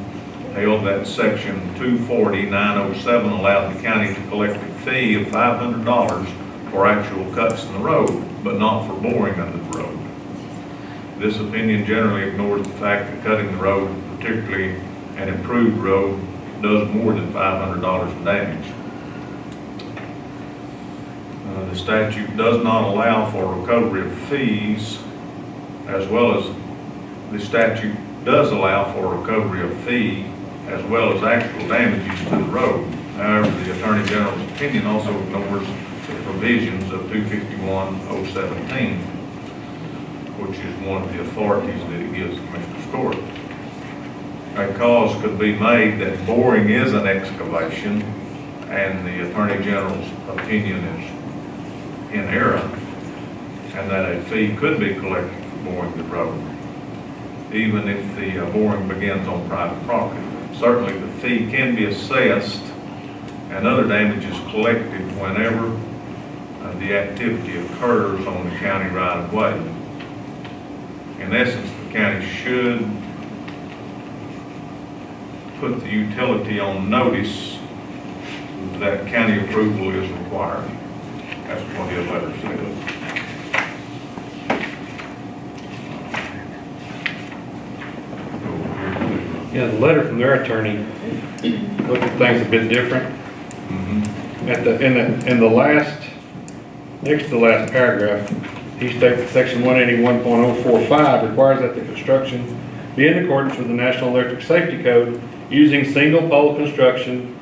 held that section 240.907 allowed the county to collect a fee of $500 for actual cuts in the road, but not for boring under the road. This opinion generally ignores the fact that cutting the road, particularly an improved road, does more than $500 in damage. The statute does not allow for recovery of fees, as well as the statute does allow for recovery of fee as well as actual damages to the road. However, the Attorney General's opinion also ignores the provisions of 251.017, which is one of the authorities that it gives the Commissioner's Court. A cause could be made that boring is an excavation, and the Attorney General's opinion is in error, and that a fee could be collected for boring the road, even if the boring begins on private property. Certainly the fee can be assessed and other damages collected whenever the activity occurs on the county right-of-way. In essence, the county should put the utility on notice that county approval is required. That's what the letter says. Yeah, the letter from their attorney looked at things a bit different. In the last, next to the last paragraph, he states that section 181.045 requires that the construction be in accordance with the National Electric Safety Code using single pole construction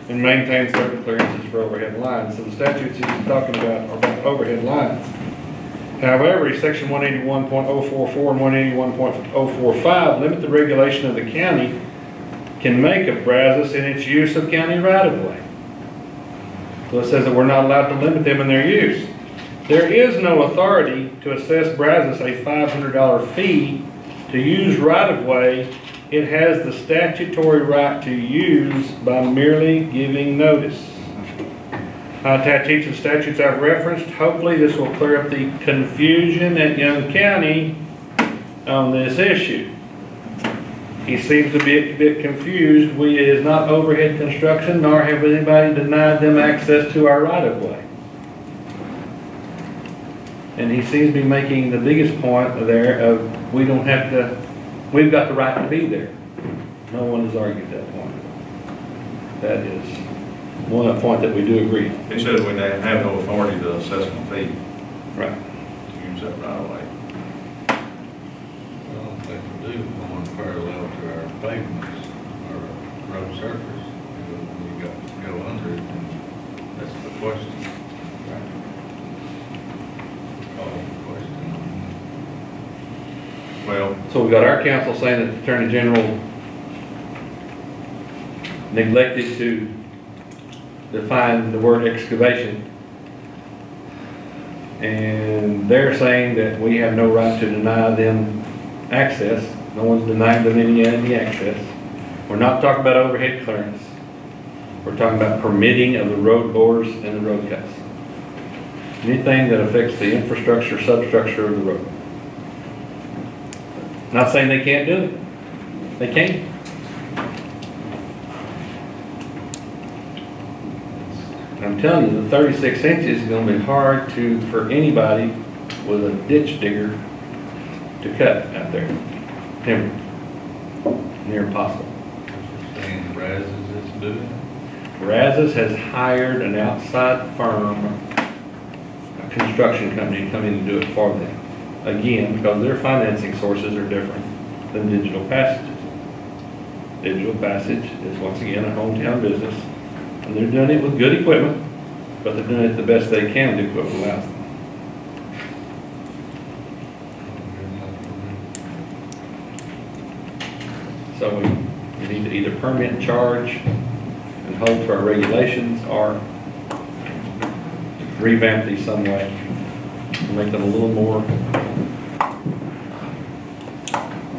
and maintain certain clearances for overhead lines. So the statutes he's talking about are about overhead lines. However, section 181.044 and 181.045 limit the regulation of the county can make of Brazos in its use of county right-of-way. So it says that we're not allowed to limit them in their use. There is no authority to assess Brazos a $500 fee to use right-of-way. It has the statutory right to use by merely giving notice. I attach each of the statutes I've referenced. Hopefully this will clear up the confusion at Young County on this issue. he seems to be a bit confused. It is not overhead construction, nor have anybody denied them access to our right-of-way. And he seems to be making the biggest point there of, we don't have to, we've got the right to be there. No one has argued that point. That is one point that we do agree on. He said we have no authority to assess a fee Right. to use that right away. I don't think we do going parallel to our pavements or road surface. You got to go under it, and that's the question. Call the question. Well, So we got our counsel saying that the Attorney General neglected to define the word excavation. And they're saying that we have no right to deny them access. No one's denying them any access. We're not talking about overhead clearance. We're talking about permitting of the road bores and the road cuts. Anything that affects the infrastructure, substructure of the road. Not saying they can't do it. They can. I'm telling you, the 36 inches is going to be hard for anybody with a ditch digger to cut out there. Timber. Near impossible. Saying Brazos is doing it. Brazos has hired an outside firm, a construction company, to come in and do it for them. Again, because their financing sources are different than Digital Passages. Digital Passage is once again a hometown business, and they're doing it with good equipment, but they're doing it the best they can with the equipment allows them. So we need to either permit and charge and hold to our regulations, or revamp these some way to make them a little more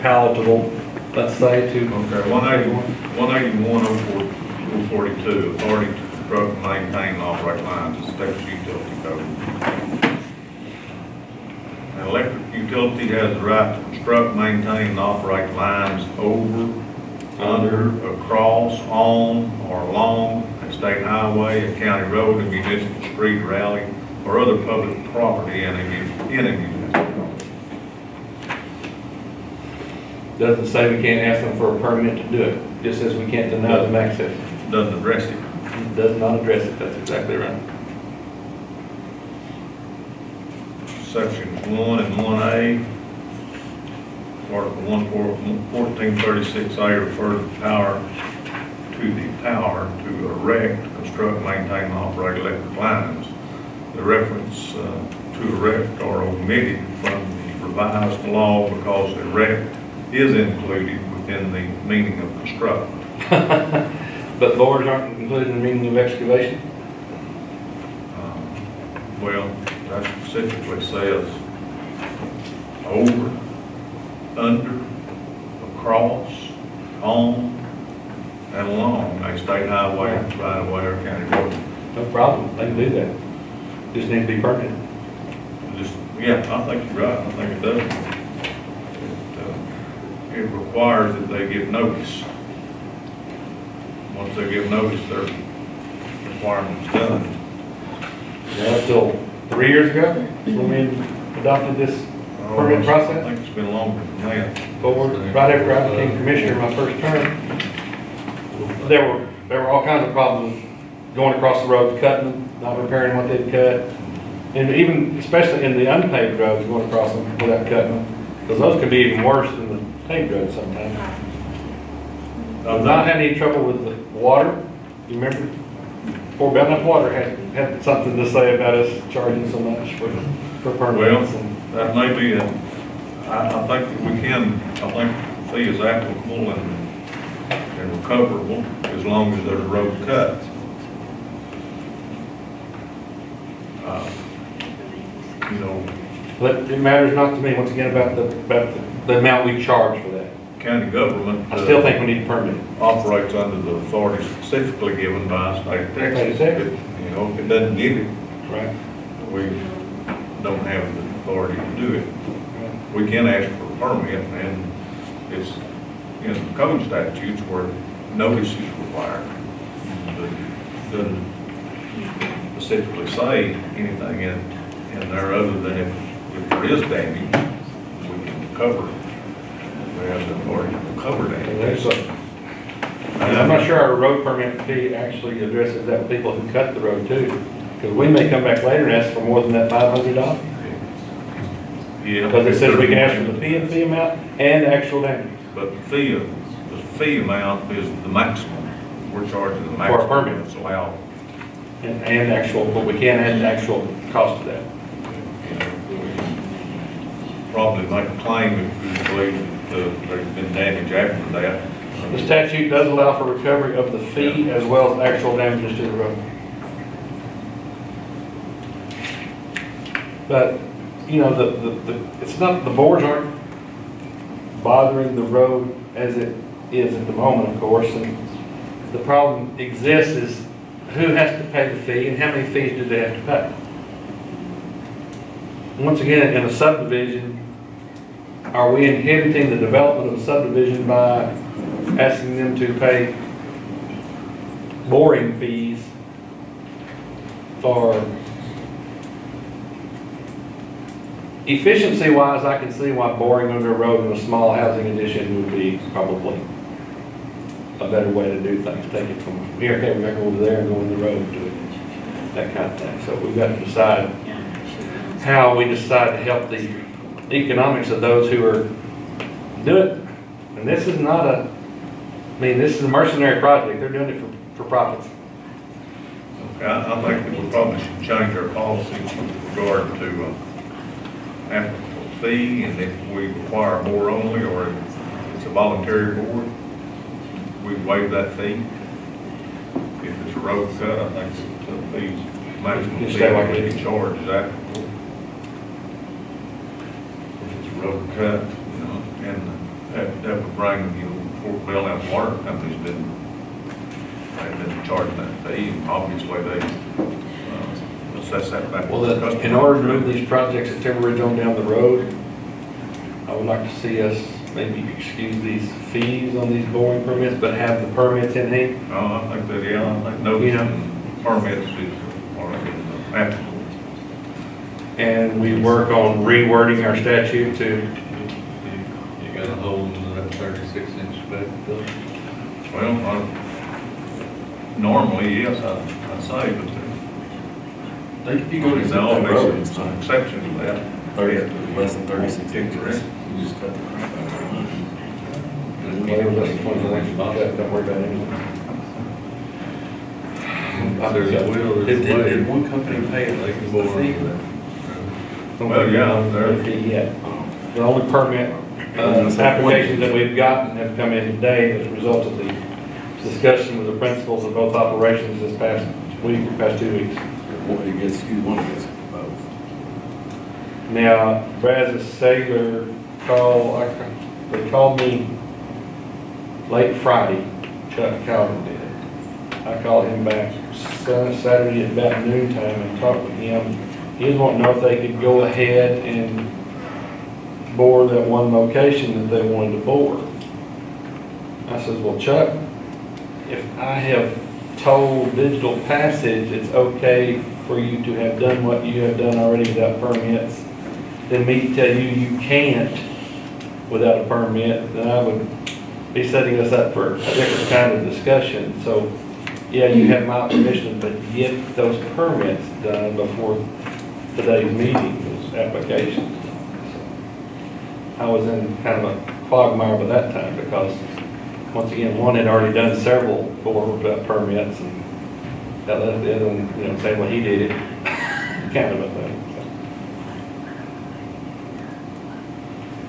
palatable, let's say, to. okay, 181, 042, authority to construct, maintain, and operate lines, is Texas Utility Code. An electric utility has the right to construct, maintain, and operate lines over, under, across, on, or along a state highway, a county road, a municipal street, or alley, or other public property in a municipal property. Doesn't say we can't ask them for a permit to do it, just says we can't deny them access. Doesn't address it. It does not address it, that's exactly right. Sections 1 and 1A, Article 1436A refer to the power to erect, construct, maintain, and operate electric lines. The reference to erect are omitted from the revised law because erect is included within the meaning of construct. But bores aren't included in the meaning of excavation? Well, that specifically says over, under, across, on, and along a state highway, right of way, or county road. No problem, they can do that. Just need to be permitted. Just, yeah, I think you're right, I think it does. It requires that they give notice. Once they give notice, their requirement's done. Yeah, until 3 years ago, when we adopted this permit I process. think it's been longer than that. Forward, right after I became commissioner, my first term, there were all kinds of problems going across the roads, cutting them, not repairing what they'd cut. And even, especially in the unpaved roads, going across them without cutting them. Because those could be even worse than the paved roads sometimes. I've not had any trouble with the water. You remember? Fort Belknap Water had something to say about us charging so much for permits. Well, that may be, I think that we can, I think the fee is applicable and recoverable as long as there's a road cut. You know, But it matters not to me, once again, about the amount we charge for that. county government. I still think we need a permit. Operates under the authority specifically given by the state of Texas. Texas. You know, if it doesn't give it, Right. we don't have the authority to do it. We can ask for a permit, and it's in code statutes where notice is required. But doesn't specifically say anything in there other than if there is damage, we can cover it. We have the authority to cover damage. And I'm not sure our road permit fee actually addresses that with people who cut the road too. Because we may come back later and ask for more than that $500. Yeah. Because it says we can ask for the fee amount and actual damage. But the fee amount is the maximum. We're charging the For a maximum permit. that's allowed. And actual, but we can't add the actual cost of that. Probably make a claim if we believe that there's been damage after that. The statute does allow for recovery of the fee as well as actual damages to the road. But, you know, it's not, the boards aren't bothering the road as it is at the moment, of course, and the problem exists is who has to pay the fee and how many fees do they have to pay? Once again, in a subdivision, are we inhibiting the development of a subdivision by asking them to pay boring fees for efficiency wise? I can see why boring under a road in a small housing addition would be probably a better way to do things. Take it from here, okay, we're going over there and go in the road and do it, that kind of thing. So we've got to decide how we decide to help the economics of those who are doing it. And this is not a, I mean, this is a mercenary project. They're doing it for profits. Okay, I think that we probably should change our policy with regard to applicable fee, and if we require more only, or if it's a voluntary board, we waive that fee. If it's a road cut, I think the fees, maximum fee we can charge is applicable. If it's a road cut, you know, and that would bring, you know, Fort Bell and water companies they've been charging that fee, and obviously they assess that back. Well, in order to move these projects at Timber Ridge on down the road, I would like to see us maybe excuse these fees on these boring permits, but have the permits in hand. No, I think that, yeah, I think notice and permits is applicable. And we work on rewording our statute to. You got a hole in that 36-inch back though? Well, normally, yes, I'd say, but I think if you go to there's always some exceptions to that. less than 36 inches, you just cut the crap out of it. Whatever less than 24 inches, don't worry about anything. There's a will, there's a way. Did one company pay it, like, the fee? Well, yeah, there. Yeah. The only permit applications that we've gotten have come in today as a result of the discussion with the principals of both operations this past week, past 2 weeks. One against both. Now, Brazos Sailor they called me late Friday, Chuck Calvin did. I called him back Saturday at about noontime and talked with him. He was wanting to know if they could go ahead and bore that one location that they wanted to bore. I said, well, Chuck, if I have told Digital Passage it's okay for you to have done what you have done already without permits, then me to tell you you can't without a permit, then I would be setting us up for a different kind of discussion. So, yeah, you have my permission, but get those permits done before today's meeting, those applications. I was in kind of a quagmire by that time because, once again, one had already done several boards without permits, and that left the other one, you know, saying, well, he did it, kind of a thing.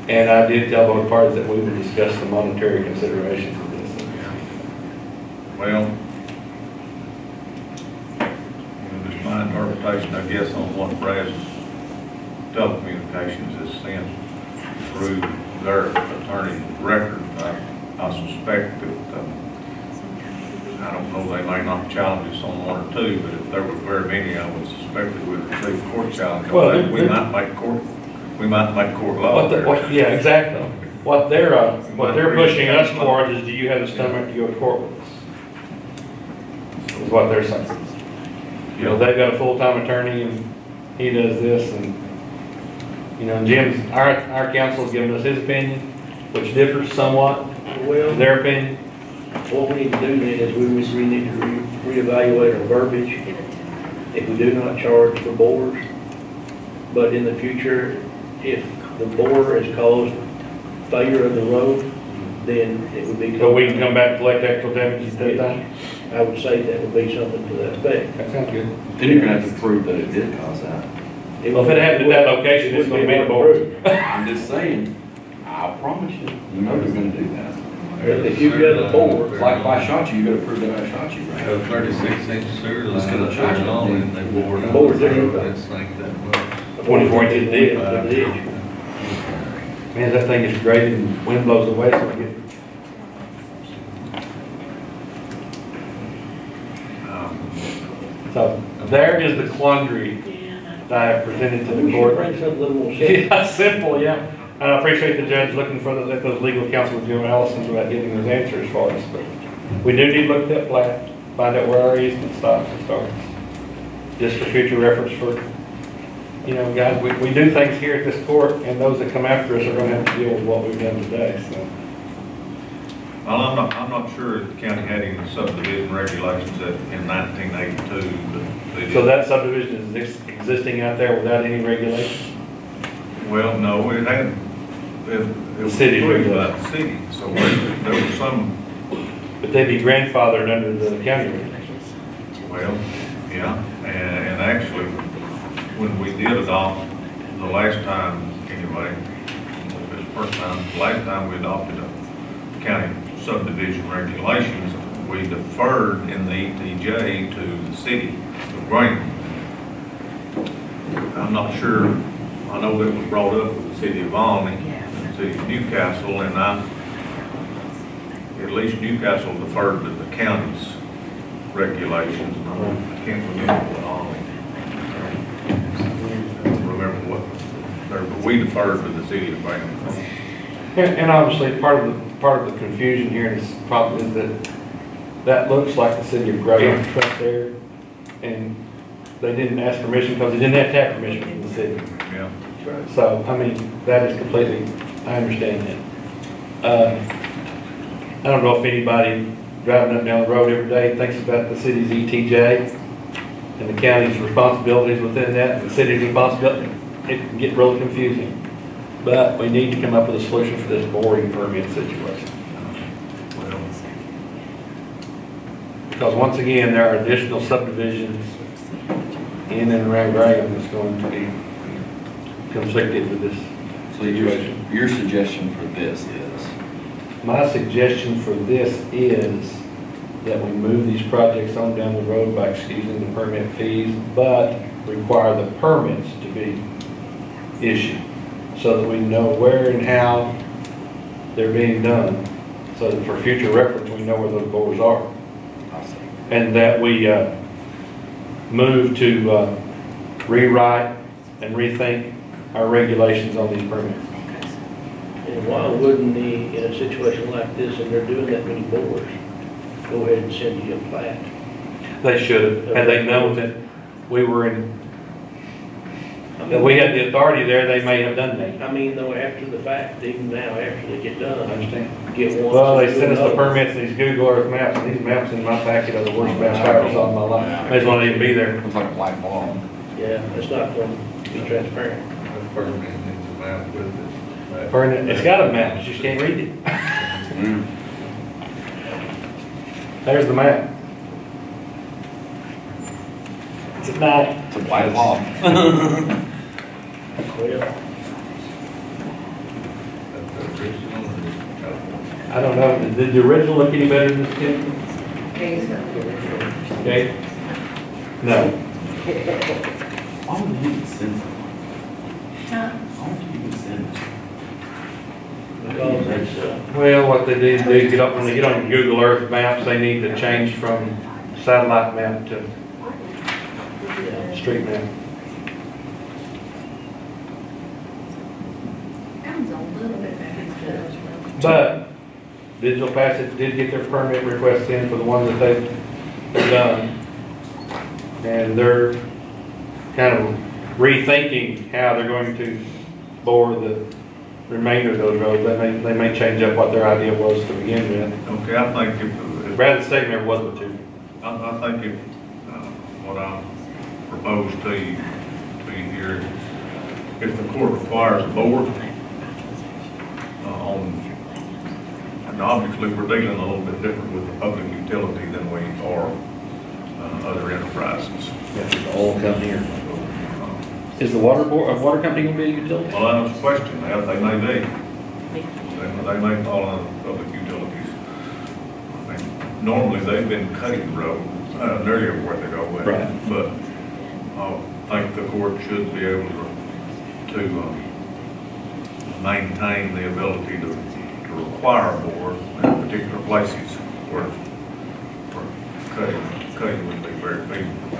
And I did tell both parties that we would discuss the monetary considerations of this. Well, just my interpretation, I guess, on what Brazos Telecommunications has sent through their attorney record. I suspect that, I don't know, they may not challenge us on one or two, but if there were very many, I would suspect that we'd receive court challenge. Well, we might make court law. Yeah, exactly. what they're pushing us towards is, do you have the stomach to go to court with us? Is what they're saying. You know, they've got a full-time attorney and he does this and, you know, Jim's, our counsel's given us his opinion, which differs somewhat, Well, their opinion. what we need to do then is we need to reevaluate our verbiage. If we do not charge for bores, but in the future, if the bore has caused failure of the road, then it would be. So we can come back and collect actual damages at that time? I would say that would be something to that effect. That sounds good. Then you're gonna have to prove that it did cause that. Well, if it happened at that location, it's gonna be a bore. I'm just saying, I promise you, you know they're gonna do that. If you've got a bore, It's like if I shot you, you gotta prove that I shot you, A right? 36-inch sewer Let's get a line charge goes on on and they bored out. Bored there. That sink that much. 24 inches deep. The ditch. Man, that thing is great and wind blows away, so I get. So there is the quandary that I have presented to We the should court. bring something a little more simple. Yeah, simple, yeah. And I appreciate the judge looking for those, at those legal counsel with Jim Allison about getting those answers for us. But we do need to look at that plat, find out where our easement stops and starts. Just for future reference for, you know, guys, we do things here at this court, and those that come after us are gonna have to deal with what we've done today, so. Well, I'm not sure if the county had any subdivision regulations in 1982, but they did. So that subdivision is existing out there without any regulation? Well, no, it had, it was City approved by the city, so there was some, But they'd be grandfathered under the county regulations. well, yeah, and actually, when we did adopt the last time, anyway, this first time, the last time we adopted a county subdivision regulations, we deferred in the ETJ to the city of Graham. I'm not sure, I know that was brought up with the city of Alny, and the city of Newcastle, and at least Newcastle deferred to the county's regulations, and I can't remember what Alny. I don't remember what, but we deferred to the city of Graham. And obviously, part of the confusion here is probably that looks like the city of Graham right there. And they didn't ask permission because they didn't have to have permission from the city. Yeah. So, I mean, that is completely, I understand that. I don't know if anybody driving up down the road every day thinks about the city's ETJ and the county's responsibilities within that, and the city's responsibility. It can get really confusing. But we need to come up with a solution for this boring permit situation. Well, Because once again, there are additional subdivisions in and around Graham that's going to be conflicted with this So situation. your suggestion for this is? My suggestion for this is that we move these projects on down the road by excusing the permit fees, but require the permits to be issued so that we know where and how they're being done, so that for future reference, we know where those bores are. And that we move to rewrite and rethink our regulations on these permits. And why wouldn't the, in a situation like this, and they're doing that many bores, go ahead and send you a plat? They should have. Had they known that we were in, that we had the authority there, they may have done that. I mean, though, after the fact, even now, after they get I done, understand. get one. Well, they sent us the permits, these Google Earth maps, and these maps in my packet are the worst maps I ever saw in my life. May as well not even be there. It's like a black ball. Yeah, it's not going to be transparent. That permit needs a map with it. Permit, it's got a map, you just can't read it. There's the map. It's at night. It's a white ball. Well, That's the original or just a copy? I don't know, did the original look any better than this, Tim? Okay? No. Why would you even send it? Huh? Why would you even send it? because it's, Well, what they need to do, get up, when they get on Google Earth maps, they need to change from satellite map to street map. Sounds a little bit better. But Digital Passage did get their permit requests in for the ones that they've done. And they're kind of rethinking how they're going to bore the remainder of those roads. They may change up what their idea was to begin with. Okay, I think if, Rather say there was but two. I think if, what I propose to you here, if the court requires a board, and obviously we're dealing a little bit different with the public utility than we are other enterprises. The oil company or? Is the water company gonna be a utility? Well, that's a question, they may be. They may fall under public utilities. I mean, normally they've been cutting the road, nearly everywhere they go with. Right. But I think the court should be able to maintain the ability to require a board in particular places where cutting would be very feasible.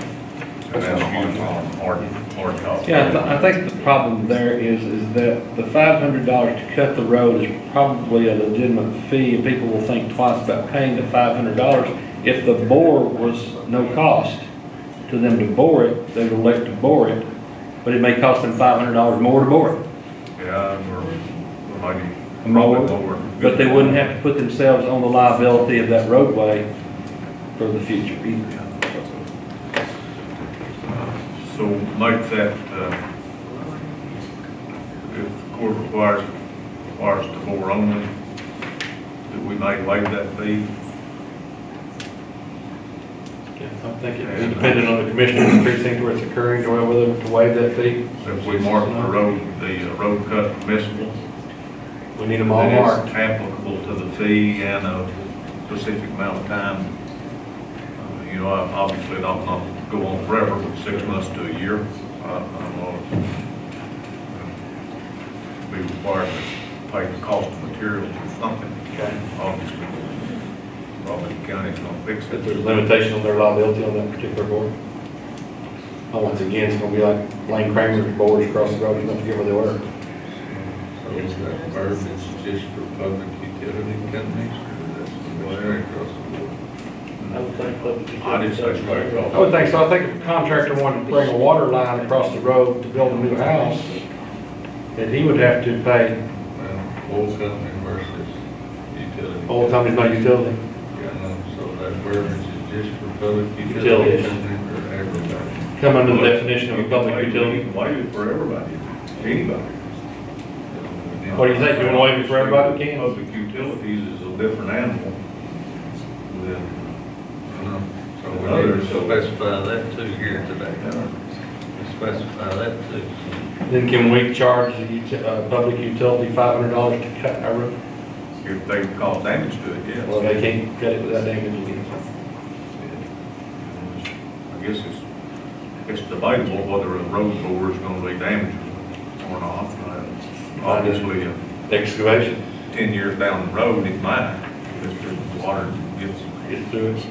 And that's usually on hard top. Yeah, I think the problem there is that the $500 to cut the road is probably a legitimate fee, and people will think twice about paying the $500. If the bore was no cost to them to bore it, they would elect to bore it, but it may cost them $500 more to bore it. Yeah, or maybe More, more. but they wouldn't have to put themselves on the liability of that roadway for the future either. So make that, if the court requires the bore only, that we may waive that fee. I think it's dependent on the commissioner's precinct where it's occurring, to whether to waive that fee. If we mark the road cut permissible, We need them all then marked. it's applicable to the fee and a specific amount of time. You know, obviously not go on forever, but 6 months to a year. I don't know. Be required to pay the cost of materials or something. Okay. Obviously, probably the county's gonna fix But it. there's a limitation on their liability on that particular board. Once again, it's gonna be like Lane Kramer's boards across the road, you don't forget where they were. So is that verbiage just for public utility companies, or that's straight across the board? I would think public. I just say straight across. I would think so. I think if a contractor wanted to bring a water line across the road to build a new house, that he would have to pay. Oil company versus utility. Oil company's not utility. So that verbiage is just for public utility Utilities. company or everybody? Come under the definition of a public utility. Waive it for everybody, anybody. What do you think? You want to waive it for everybody? We can. Public utilities is a different animal than So we need to specify that too here today. Specify that too. Then can we charge the public utility $500 to cut our road? if they cause damage to it, yes. Well, they can't cut it without damage again. I guess it's debatable whether a road bore is gonna be damaged or not. Obviously, Excavation. 10 years down the road, it might, if the water gets through it.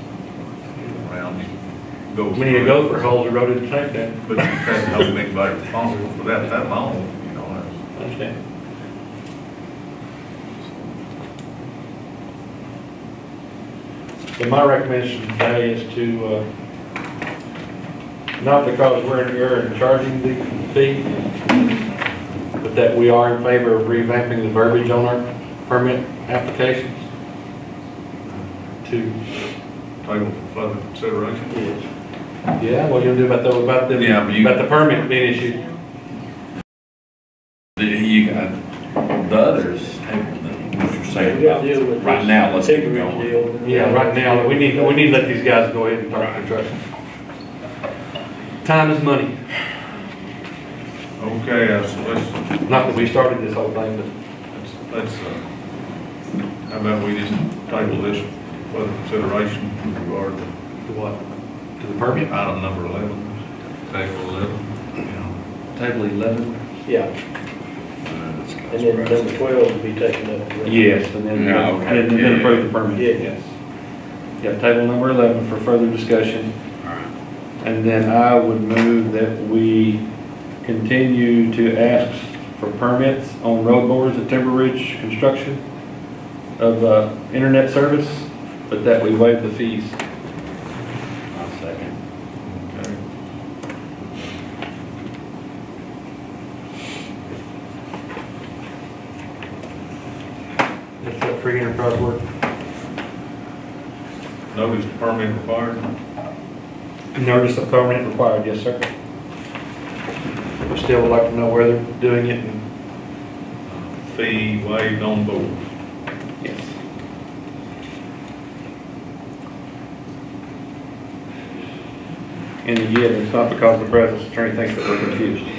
around, it goes. We need to go for holes eroded to tank that. But you can't hold anybody responsible for that long, you know. I understand. So my recommendation today is to, not because we're in error in charging the fee, but that we are in favor of revamping the verbiage on our permit applications to. Table for further consideration. Yeah, what are you gonna do about the permit being issued? You got the others, what you're saying We gotta deal about, with right this now, let's get Tigger going. deal. Yeah, right now, we need to let these guys go ahead and talk construction. Time is money. Okay, let's, Not that we started this whole thing, how about we just table this further consideration with regard to to what? To the permit? item number 11? Table 11. Table 11. Yeah, and then number 12 will be taken up. Yes, and then, Yeah, okay. and then approve the permit. Yeah. Yes. Yeah, table number 11 for further discussion. All right. And then I would move that we continue to ask for permits on road boards at Timber Ridge Construction of internet service, but that we waive the fees. I'll second. Is that free enterprise work? Notice the permit required. Notice of permit required, yes, sir. We still would like to know where they're doing it and. Fee waived on board. Yes. And again, it's not because the president's attorney thinks that we're confused.